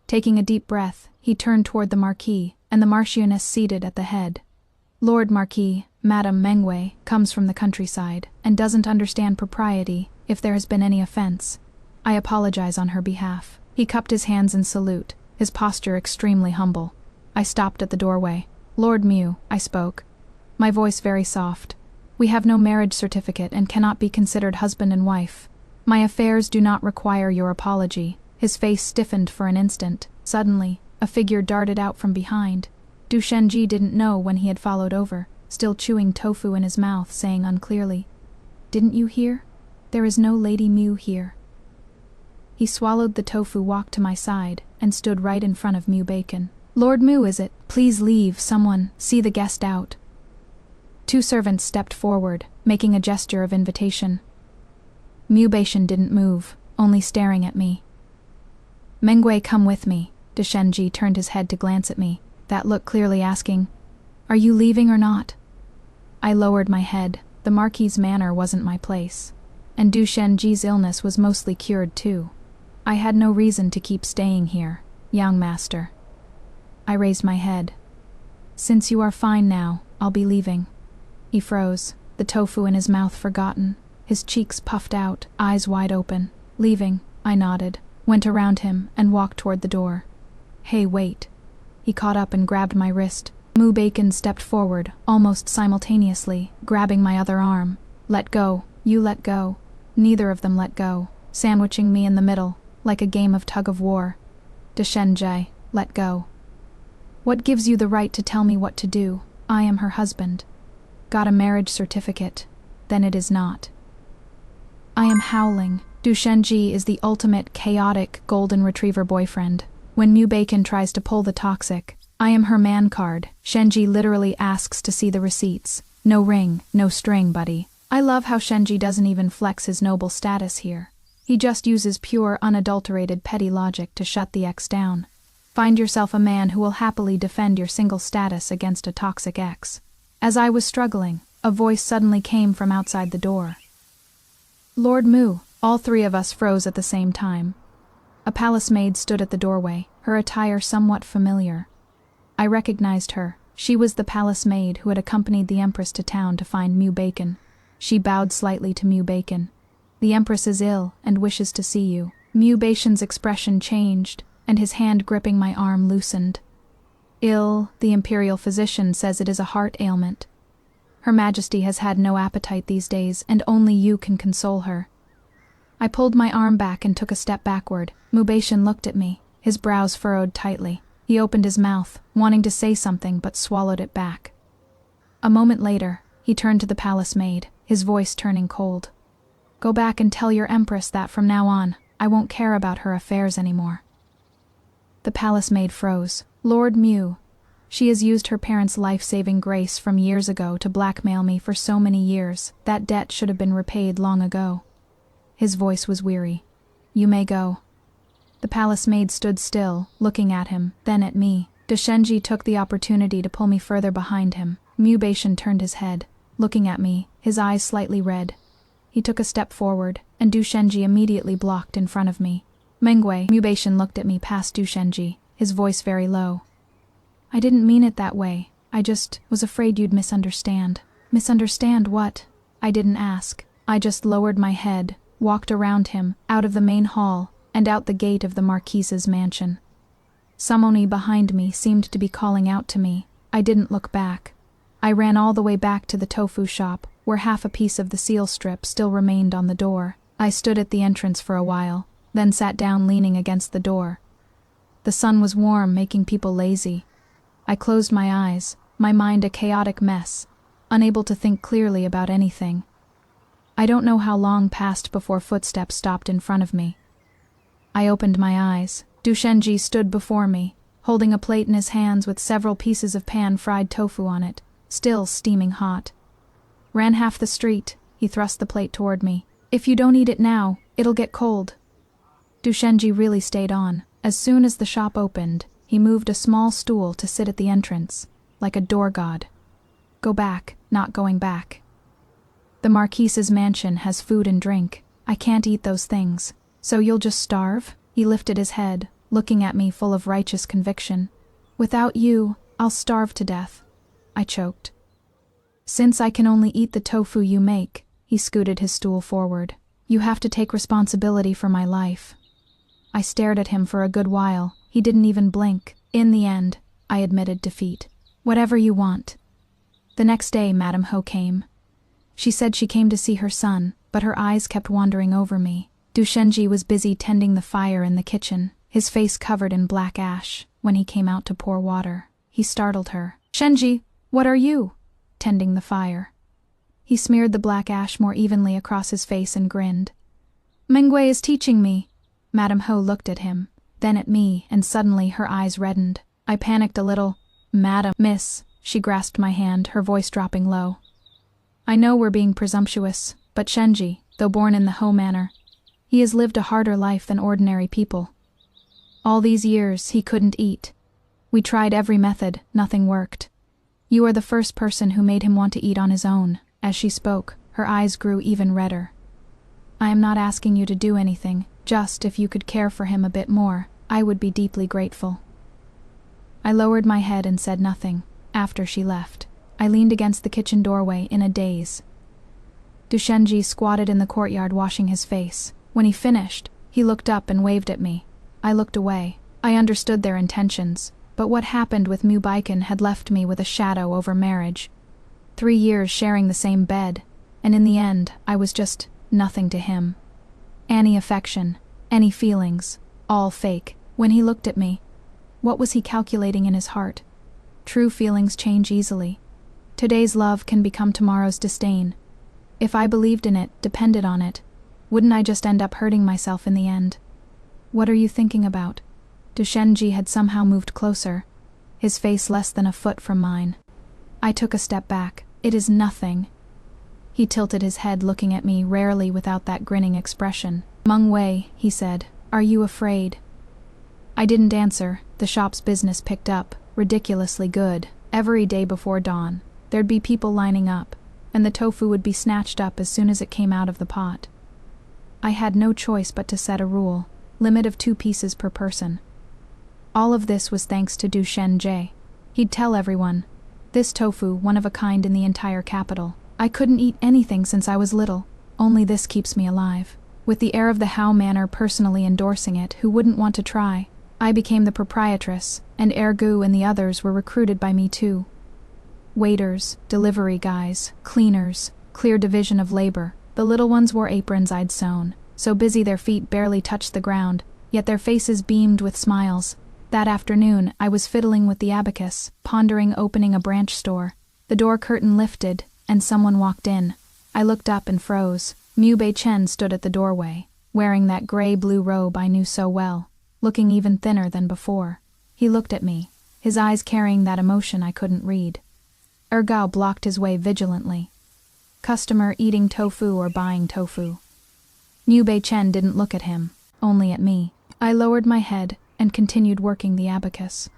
Taking a deep breath, he turned toward the marquee and the Marchioness seated at the head. Lord Marquis, Madame Manguay, comes from the countryside and doesn't understand propriety if there has been any offense. I apologize on her behalf. He cupped his hands in salute, his posture extremely humble. I stopped at the doorway. Lord Mu, I spoke, my voice very soft. We have no marriage certificate and cannot be considered husband and wife. My affairs do not require your apology. His face stiffened for an instant. Suddenly, a figure darted out from behind. Duchenzhi didn't know when he had followed over, still chewing tofu in his mouth, saying unclearly, "Didn't you hear? There is no Lady Mu here." He swallowed the tofu, walked to my side, and stood right in front of Mubashian. "Lord Mu, is it? Please leave, someone, see the guest out." 2 servants stepped forward, making a gesture of invitation. Mubashian didn't move, only staring at me. "Manguay, come with me." Duchenzhi turned his head to glance at me, that look clearly asking, "Are you leaving or not?" I lowered my head. The Marquis's manor wasn't my place, and Duchenzhi's illness was mostly cured too. I had no reason to keep staying here, young master. I raised my head. "Since you are fine now, I'll be leaving." He froze, the tofu in his mouth forgotten, his cheeks puffed out, eyes wide open. "Leaving," I nodded, went around him, and walked toward the door. "Hey, wait." He caught up and grabbed my wrist. Mubashian stepped forward, almost simultaneously, grabbing my other arm. "Let go, you let go." Neither of them let go, sandwiching me in the middle, like a game of tug-of-war. "Duchenzhi, let go." "What gives you the right to tell me what to do? I am her husband." "Got a marriage certificate. Then it is not." I am howling. Duchenzhi is the ultimate chaotic golden retriever boyfriend. When Mubashian tries to pull the toxic, "I am her man" card, Duchenzhi literally asks to see the receipts. No ring, no string, buddy. I love how Duchenzhi doesn't even flex his noble status here. He just uses pure, unadulterated petty logic to shut the ex down. Find yourself a man who will happily defend your single status against a toxic ex. As I was struggling, a voice suddenly came from outside the door. "Lord Mu." All 3 of us froze at the same time. A palace maid stood at the doorway, her attire somewhat familiar. I recognized her. She was the palace maid who had accompanied the Empress to town to find Mubashian. She bowed slightly to Mubashian. "The Empress is ill and wishes to see you." Mubashian's expression changed, and his hand gripping my arm loosened. "Ill, the imperial physician says it is a heart ailment. Her Majesty has had no appetite these days, and only you can console her." I pulled my arm back and took a step backward. Mubashian looked at me, his brows furrowed tightly. He opened his mouth, wanting to say something, but swallowed it back. A moment later, he turned to the palace maid, his voice turning cold. "Go back and tell your Empress that from now on, I won't care about her affairs anymore." The palace maid froze. "Lord Mu. She has used her parents' life-saving grace from years ago to blackmail me for so many years. That debt should have been repaid long ago." His voice was weary. "You may go." The palace maid stood still, looking at him, then at me. Duchenzhi took the opportunity to pull me further behind him. Mubashian turned his head, looking at me, his eyes slightly red. He took a step forward, and Duchenzhi immediately blocked in front of me. "Manguay." Mubashian looked at me past Duchenzhi, his voice very low. "I didn't mean it that way. I just was afraid you'd misunderstand." "Misunderstand what?" I didn't ask. I just lowered my head, walked around him, out of the main hall, and out the gate of the Marquise's mansion. Someone behind me seemed to be calling out to me. I didn't look back. I ran all the way back to the tofu shop, where half a piece of the seal strip still remained on the door. I stood at the entrance for a while, then sat down leaning against the door. The sun was warm, making people lazy. I closed my eyes, my mind a chaotic mess, unable to think clearly about anything. I don't know how long passed before footsteps stopped in front of me. I opened my eyes. Duchenzhi stood before me, holding a plate in his hands with several pieces of pan-fried tofu on it, still steaming hot. Ran half the street, he thrust the plate toward me. If you don't eat it now, it'll get cold. Duchenzhi really stayed on. As soon as the shop opened, he moved a small stool to sit at the entrance, like a door god. Go back, not going back. The Marquise's mansion has food and drink. I can't eat those things. So you'll just starve? He lifted his head, looking at me full of righteous conviction. Without you, I'll starve to death. I choked. Since I can only eat the tofu you make, he scooted his stool forward. You have to take responsibility for my life. I stared at him for a good while. He didn't even blink. In the end, I admitted defeat. Whatever you want. The next day, Madame Ho came. She said she came to see her son, but her eyes kept wandering over me. Duchenzhi was busy tending the fire in the kitchen, his face covered in black ash. When he came out to pour water, he startled her. Duchenzhi, what are you? Tending the fire. He smeared the black ash more evenly across his face and grinned. Manguay is teaching me. Madame Ho looked at him, then at me, and suddenly her eyes reddened. I panicked a little. Madam, miss, she grasped my hand, her voice dropping low. I know we're being presumptuous, but Duchenzhi, though born in the Ho manor, he has lived a harder life than ordinary people. All these years, he couldn't eat. We tried every method, nothing worked. You are the first person who made him want to eat on his own. As she spoke, her eyes grew even redder. I am not asking you to do anything, just if you could care for him a bit more, I would be deeply grateful. I lowered my head and said nothing. After she left, I leaned against the kitchen doorway in a daze. Duchenzhi squatted in the courtyard washing his face. When he finished, he looked up and waved at me. I looked away. I understood their intentions, but what happened with Mubashian had left me with a shadow over marriage. 3 years sharing the same bed, and in the end, I was just nothing to him. Any affection, any feelings, all fake. When he looked at me, what was he calculating in his heart? True feelings change easily. Today's love can become tomorrow's disdain. If I believed in it, depended on it, wouldn't I just end up hurting myself in the end? What are you thinking about? Duchenzhi had somehow moved closer, his face less than a foot from mine. I took a step back. It is nothing. He tilted his head, looking at me, rarely without that grinning expression. Manguay, he said, are you afraid? I didn't answer. The shop's business picked up, ridiculously good. Every day before dawn, there'd be people lining up, and the tofu would be snatched up as soon as it came out of the pot. I had no choice but to set a rule, limit of 2 pieces per person. All of this was thanks to Duchenzhi. He'd tell everyone, this tofu, one of a kind in the entire capital. I couldn't eat anything since I was little. Only this keeps me alive. With the heir of the Ho manor personally endorsing it, who wouldn't want to try? I became the proprietress, and Ergu and the others were recruited by me too. Waiters, delivery guys, cleaners, clear division of labor. The little ones wore aprons I'd sewn, so busy their feet barely touched the ground, yet their faces beamed with smiles. That afternoon, I was fiddling with the abacus, pondering opening a branch store. The door curtain lifted, and someone walked in. I looked up and froze. Mubashian stood at the doorway, wearing that gray-blue robe I knew so well, looking even thinner than before. He looked at me, his eyes carrying that emotion I couldn't read. Ergu blocked his way vigilantly. Customer eating tofu or buying tofu. Mubashian didn't look at him, only at me. I lowered my head and continued working the abacus.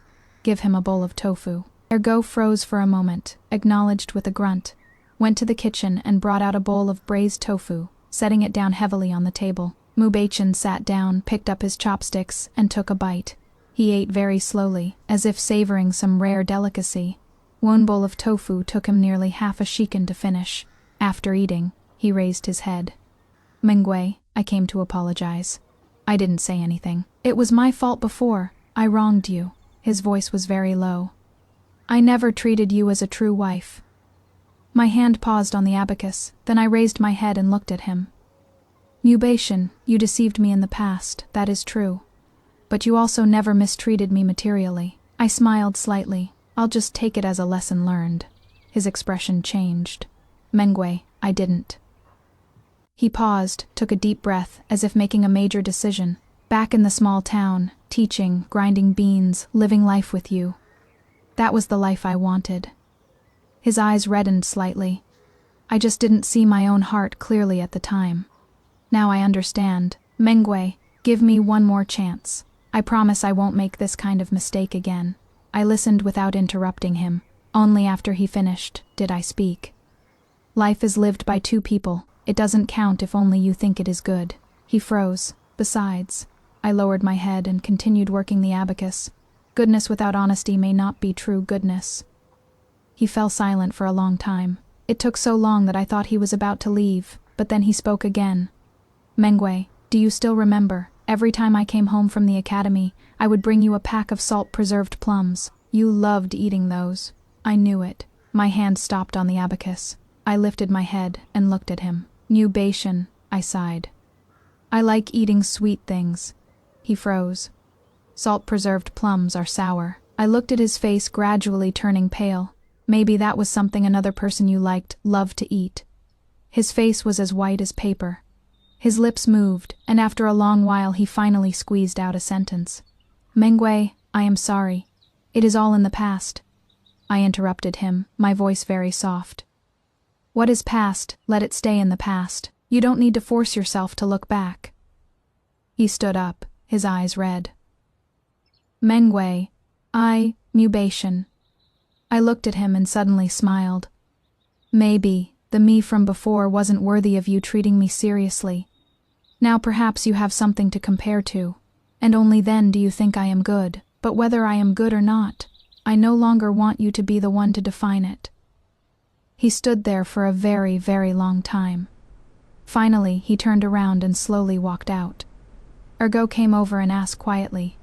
Give him a bowl of tofu. Ergu froze for a moment, acknowledged with a grunt, went to the kitchen and brought out a bowl of braised tofu, setting it down heavily on the table. Mubashian sat down, picked up his chopsticks, and took a bite. He ate very slowly, as if savoring some rare delicacy. One bowl of tofu took him nearly half a shikan to finish. After eating, he raised his head. Manguay, I came to apologize. I didn't say anything. It was my fault before. I wronged you. His voice was very low. I never treated you as a true wife. My hand paused on the abacus, then I raised my head and looked at him. Mubashian, you deceived me in the past, that is true. But you also never mistreated me materially. I smiled slightly. I'll just take it as a lesson learned. His expression changed. Manguay, I didn't. He paused, took a deep breath, as if making a major decision. Back in the small town, teaching, grinding beans, living life with you. That was the life I wanted. His eyes reddened slightly. I just didn't see my own heart clearly at the time. Now I understand. Manguay, give me one more chance. I promise I won't make this kind of mistake again. I listened without interrupting him. Only after he finished did I speak. Life is lived by two people. It doesn't count if only you think it is good. He froze. Besides, I lowered my head and continued working the abacus. Goodness without honesty may not be true goodness. He fell silent for a long time. It took so long that I thought he was about to leave, but then he spoke again. Manguay, do you still remember? Every time I came home from the academy, I would bring you a pack of salt-preserved plums. You loved eating those. I knew it. My hand stopped on the abacus. I lifted my head and looked at him. Mubashian, I sighed. I like eating sweet things. He froze. Salt-preserved plums are sour. I looked at his face, gradually turning pale. Maybe that was something another person you liked loved to eat. His face was as white as paper. His lips moved, and after a long while he finally squeezed out a sentence. Manguay, I am sorry. It is all in the past. I interrupted him, my voice very soft. What is past, let it stay in the past. You don't need to force yourself to look back. He stood up, his eyes red. Manguay, Mubashian. I looked at him and suddenly smiled. Maybe the me from before wasn't worthy of you treating me seriously. Now perhaps you have something to compare to, and only then do you think I am good. But whether I am good or not, I no longer want you to be the one to define it. He stood there for a very, very long time. Finally, he turned around and slowly walked out. Ergo came over and asked quietly,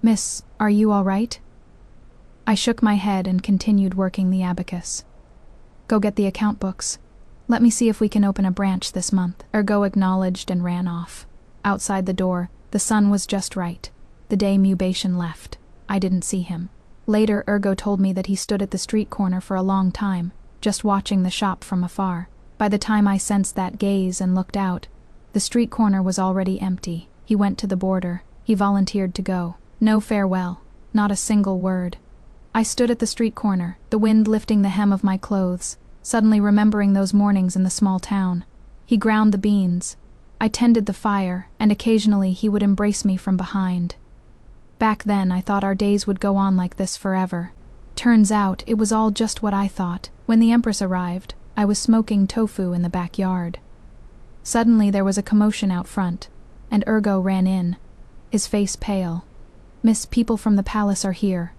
Miss, are you all right? I shook my head and continued working the abacus. Go get the account books. Let me see if we can open a branch this month. Ergo acknowledged and ran off. Outside the door, the sun was just right. The day Mubashian left. I didn't see him. Later, Ergo told me that he stood at the street corner for a long time, just watching the shop from afar. By the time I sensed that gaze and looked out, the street corner was already empty. He went to the border. He volunteered to go. No farewell. Not a single word. I stood at the street corner, the wind lifting the hem of my clothes, suddenly remembering those mornings in the small town. He ground the beans. I tended the fire, and occasionally he would embrace me from behind. Back then, I thought our days would go on like this forever. Turns out, it was all just what I thought. When the Empress arrived, I was smoking tofu in the backyard. Suddenly there was a commotion out front, and Ergo ran in, his face pale. Miss, people from the palace are here.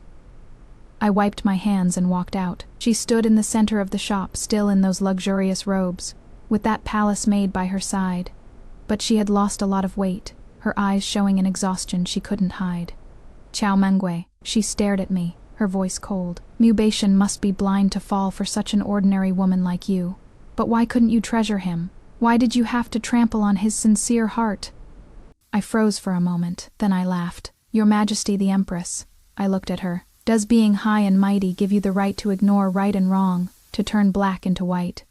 I wiped my hands and walked out. She stood in the center of the shop, still in those luxurious robes, with that palace maid by her side. But she had lost a lot of weight, her eyes showing an exhaustion she couldn't hide. Ciao Manguay, she stared at me, her voice cold. Mubashian must be blind to fall for such an ordinary woman like you. But why couldn't you treasure him? Why did you have to trample on his sincere heart? I froze for a moment, then I laughed. Your Majesty the Empress. I looked at her. Does being high and mighty give you the right to ignore right and wrong, to turn black into white?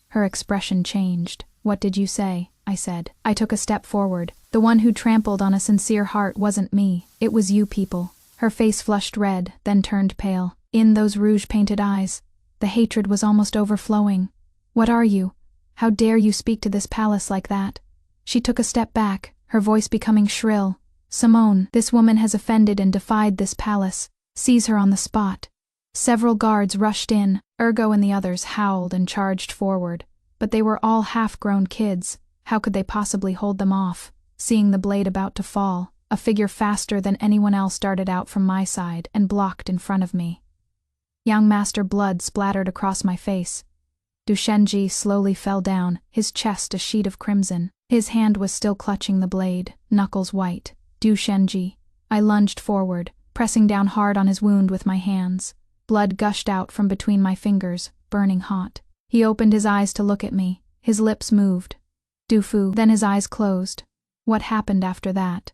Her expression changed. What did you say? I said. I took a step forward. The one who trampled on a sincere heart wasn't me. It was you people. Her face flushed red, then turned pale. In those rouge-painted eyes, the hatred was almost overflowing. What are you? How dare you speak to this palace like that? She took a step back, her voice becoming shrill. Simone, this woman has offended and defied this palace. Seize her on the spot. Several guards rushed in. Ergo and the others howled and charged forward. But they were all half-grown kids. How could they possibly hold them off? Seeing the blade about to fall, a figure faster than anyone else darted out from my side and blocked in front of me. Young Master blood splattered across my face. Duchenzhi slowly fell down, his chest a sheet of crimson. His hand was still clutching the blade, knuckles white. Duchenzhi. I lunged forward, pressing down hard on his wound with my hands. Blood gushed out from between my fingers, burning hot. He opened his eyes to look at me. His lips moved. Tofu. Then his eyes closed. What happened after that?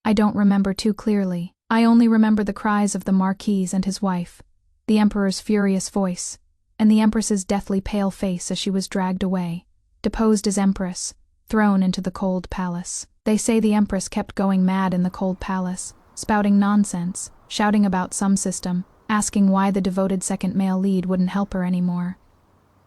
I don't remember too clearly. I only remember the cries of the marquis and his wife, the emperor's furious voice, and the empress's deathly pale face as she was dragged away, deposed as empress, thrown into the cold palace. They say the empress kept going mad in the cold palace, spouting nonsense, shouting about some system, asking why the devoted second male lead wouldn't help her anymore.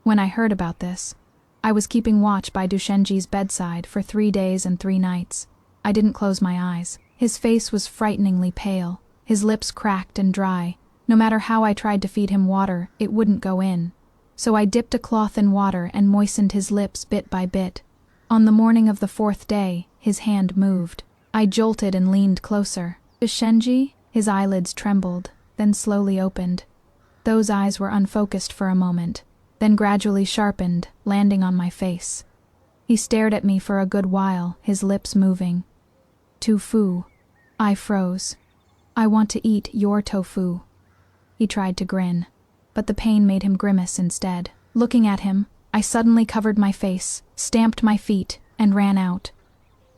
When I heard about this, I was keeping watch by Duchenzhi's bedside for 3 days and 3 nights. I didn't close my eyes. His face was frighteningly pale, his lips cracked and dry. No matter how I tried to feed him water, it wouldn't go in. So I dipped a cloth in water and moistened his lips bit by bit. On the morning of the 4th day, his hand moved. I jolted and leaned closer. Duchenzhi? His eyelids trembled, then slowly opened. Those eyes were unfocused for a moment, then gradually sharpened, landing on my face. He stared at me for a good while, his lips moving. Tofu. I froze. I want to eat your tofu. He tried to grin, but the pain made him grimace instead. Looking at him, I suddenly covered my face, stamped my feet, and ran out.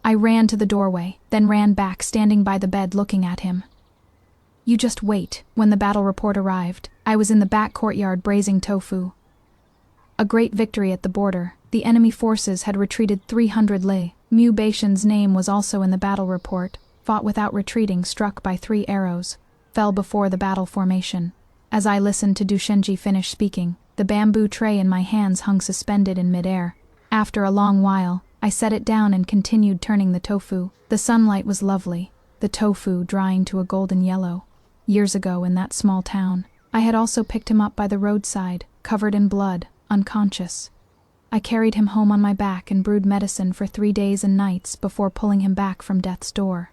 I ran to the doorway, then ran back, standing by the bed looking at him. You just wait. When the battle report arrived, I was in the back courtyard braising tofu. A great victory at the border. The enemy forces had retreated 300 li. Mubashian's name was also in the battle report. Fought without retreating, struck by 3 arrows. Fell before the battle formation. As I listened to Duchenzhi finish speaking, the bamboo tray in my hands hung suspended in midair. After a long while, I set it down and continued turning the tofu. The sunlight was lovely, the tofu drying to a golden yellow. Years ago in that small town, I had also picked him up by the roadside, covered in blood, unconscious. I carried him home on my back and brewed medicine for 3 days and nights before pulling him back from death's door.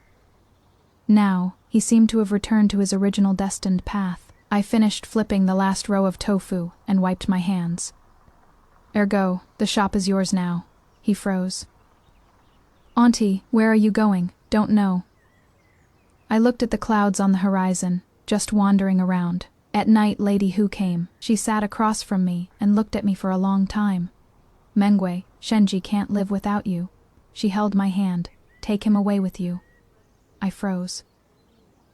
Now, he seemed to have returned to his original destined path. I finished flipping the last row of tofu and wiped my hands. Ergo, the shop is yours now. He froze. Auntie, where are you going? Don't know. I looked at the clouds on the horizon, just wandering around. At night, Lady Hu came. She sat across from me and looked at me for a long time. Manguay, Shenji can't live without you. She held my hand. Take him away with you. I froze.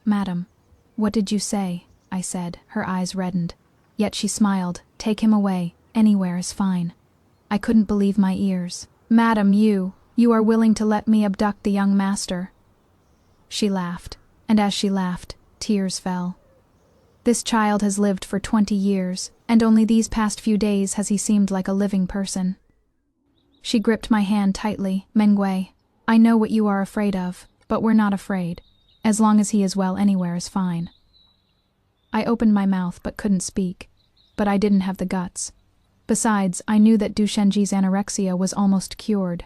Madam, what did you say? I said, her eyes reddened. Yet she smiled. Take him away. Anywhere is fine. I couldn't believe my ears. Madam, you are willing to let me abduct the young master. She laughed, and as she laughed, tears fell. This child has lived for 20 years, and only these past few days has he seemed like a living person. She gripped my hand tightly. Manguay, I know what you are afraid of, but we're not afraid. As long as he is well, anywhere is fine. I opened my mouth but couldn't speak, but I didn't have the guts. Besides, I knew that Duchenzhi's anorexia was almost cured.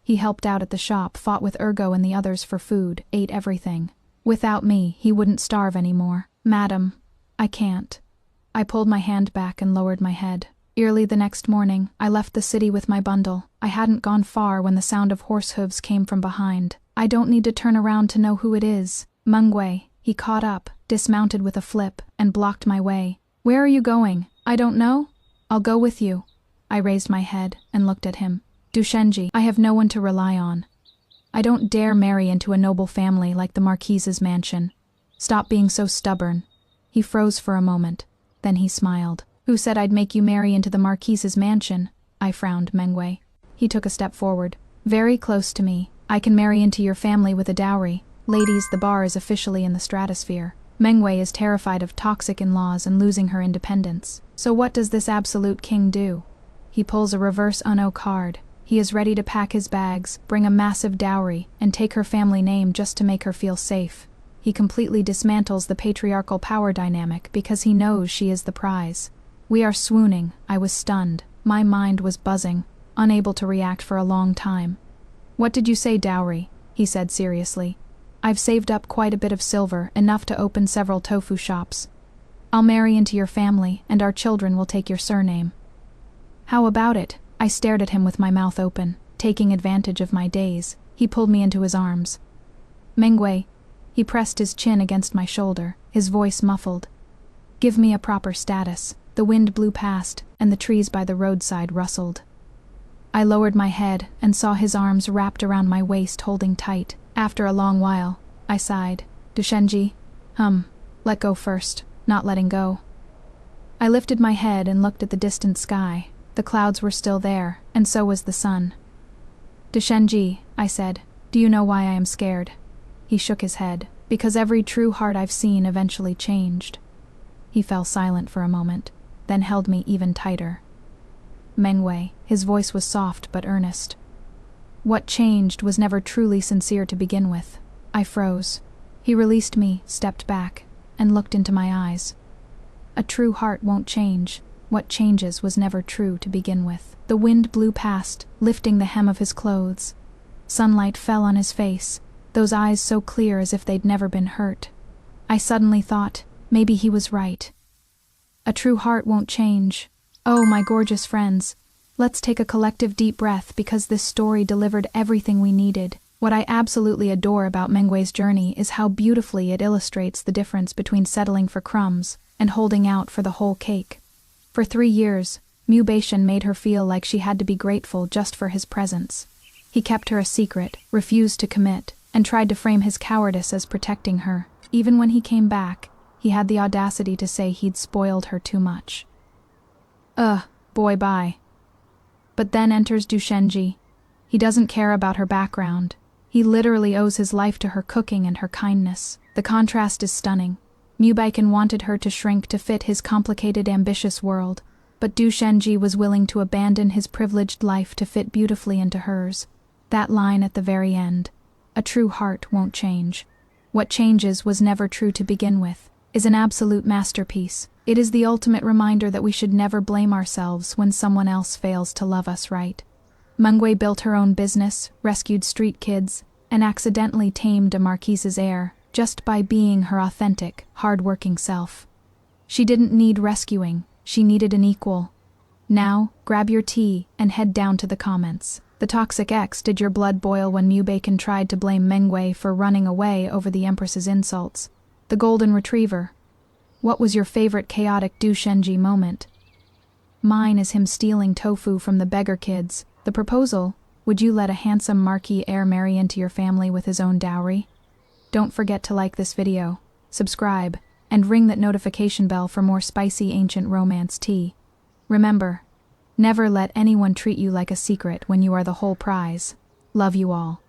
He helped out at the shop, fought with Ergo and the others for food, ate everything. Without me, he wouldn't starve anymore. Madam, I can't. I pulled my hand back and lowered my head. Early the next morning, I left the city with my bundle. I hadn't gone far when the sound of horse hooves came from behind. I don't need to turn around to know who it is. Manguay. He caught up, dismounted with a flip, and blocked my way. Where are you going? I don't know. I'll go with you. I raised my head and looked at him. Duchenzhi, I have no one to rely on. I don't dare marry into a noble family like the Marquise's mansion. Stop being so stubborn. He froze for a moment. Then he smiled. Who said I'd make you marry into the Marquise's mansion? I frowned, Manguay. He took a step forward. Very close to me. I can marry into your family with a dowry. Ladies, the bar is officially in the stratosphere. Manguay is terrified of toxic in-laws and losing her independence. So what does this absolute king do? He pulls a reverse Uno card. He is ready to pack his bags, bring a massive dowry, and take her family name just to make her feel safe. He completely dismantles the patriarchal power dynamic because he knows she is the prize. We are swooning. I was stunned. My mind was buzzing, unable to react for a long time. What did you say, dowry? He said seriously. I've saved up quite a bit of silver, enough to open several tofu shops. I'll marry into your family, and our children will take your surname. How about it? I stared at him with my mouth open, taking advantage of my daze. He pulled me into his arms. Manguay. He pressed his chin against my shoulder, his voice muffled. Give me a proper status. The The wind blew past, and the trees by the roadside rustled. I lowered my head and saw his arms wrapped around my waist, holding tight. After a long while, I sighed. Duchenzhi, let go first, not letting go. I lifted my head and looked at the distant sky. The clouds were still there, and so was the sun. Duchenzhi, I said, do you know why I am scared? He shook his head. Because every true heart I've seen eventually changed. He fell silent for a moment, then held me even tighter. Manguay, his voice was soft but earnest. What changed was never truly sincere to begin with. I froze. He released me, stepped back, and looked into my eyes. A true heart won't change. What changes was never true to begin with. The wind blew past, lifting the hem of his clothes. Sunlight fell on his face, those eyes so clear as if they'd never been hurt. I suddenly thought, maybe he was right. A true heart won't change. Oh, my gorgeous friends, let's take a collective deep breath because this story delivered everything we needed. What I absolutely adore about Manguay's journey is how beautifully it illustrates the difference between settling for crumbs and holding out for the whole cake. For 3 years, Mubashian made her feel like she had to be grateful just for his presence. He kept her a secret, refused to commit, and tried to frame his cowardice as protecting her. Even when he came back, he had the audacity to say he'd spoiled her too much. Boy, bye. But then enters Duchenzhi. He doesn't care about her background. He literally owes his life to her cooking and her kindness. The contrast is stunning. Mubashian wanted her to shrink to fit his complicated, ambitious world, but Duchenzhi was willing to abandon his privileged life to fit beautifully into hers. That line at the very end, a true heart won't change. What changes was never true to begin with, is an absolute masterpiece. It is the ultimate reminder that we should never blame ourselves when someone else fails to love us right. Manguay built her own business, rescued street kids, and accidentally tamed a marquise's heir just by being her authentic, hard-working self. She didn't need rescuing, she needed an equal. Now, grab your tea and head down to the comments. The toxic ex, did your blood boil when Mubashian tried to blame Manguay for running away over the Empress's insults? The golden retriever. What was your favorite chaotic Duchenzhi moment? Mine is him stealing Tofu from the beggar kids. The proposal, would you let a handsome marquee heir marry into your family with his own dowry? Don't forget to like this video, subscribe, and ring that notification bell for more spicy ancient romance tea. Remember, never let anyone treat you like a secret when you are the whole prize. Love you all.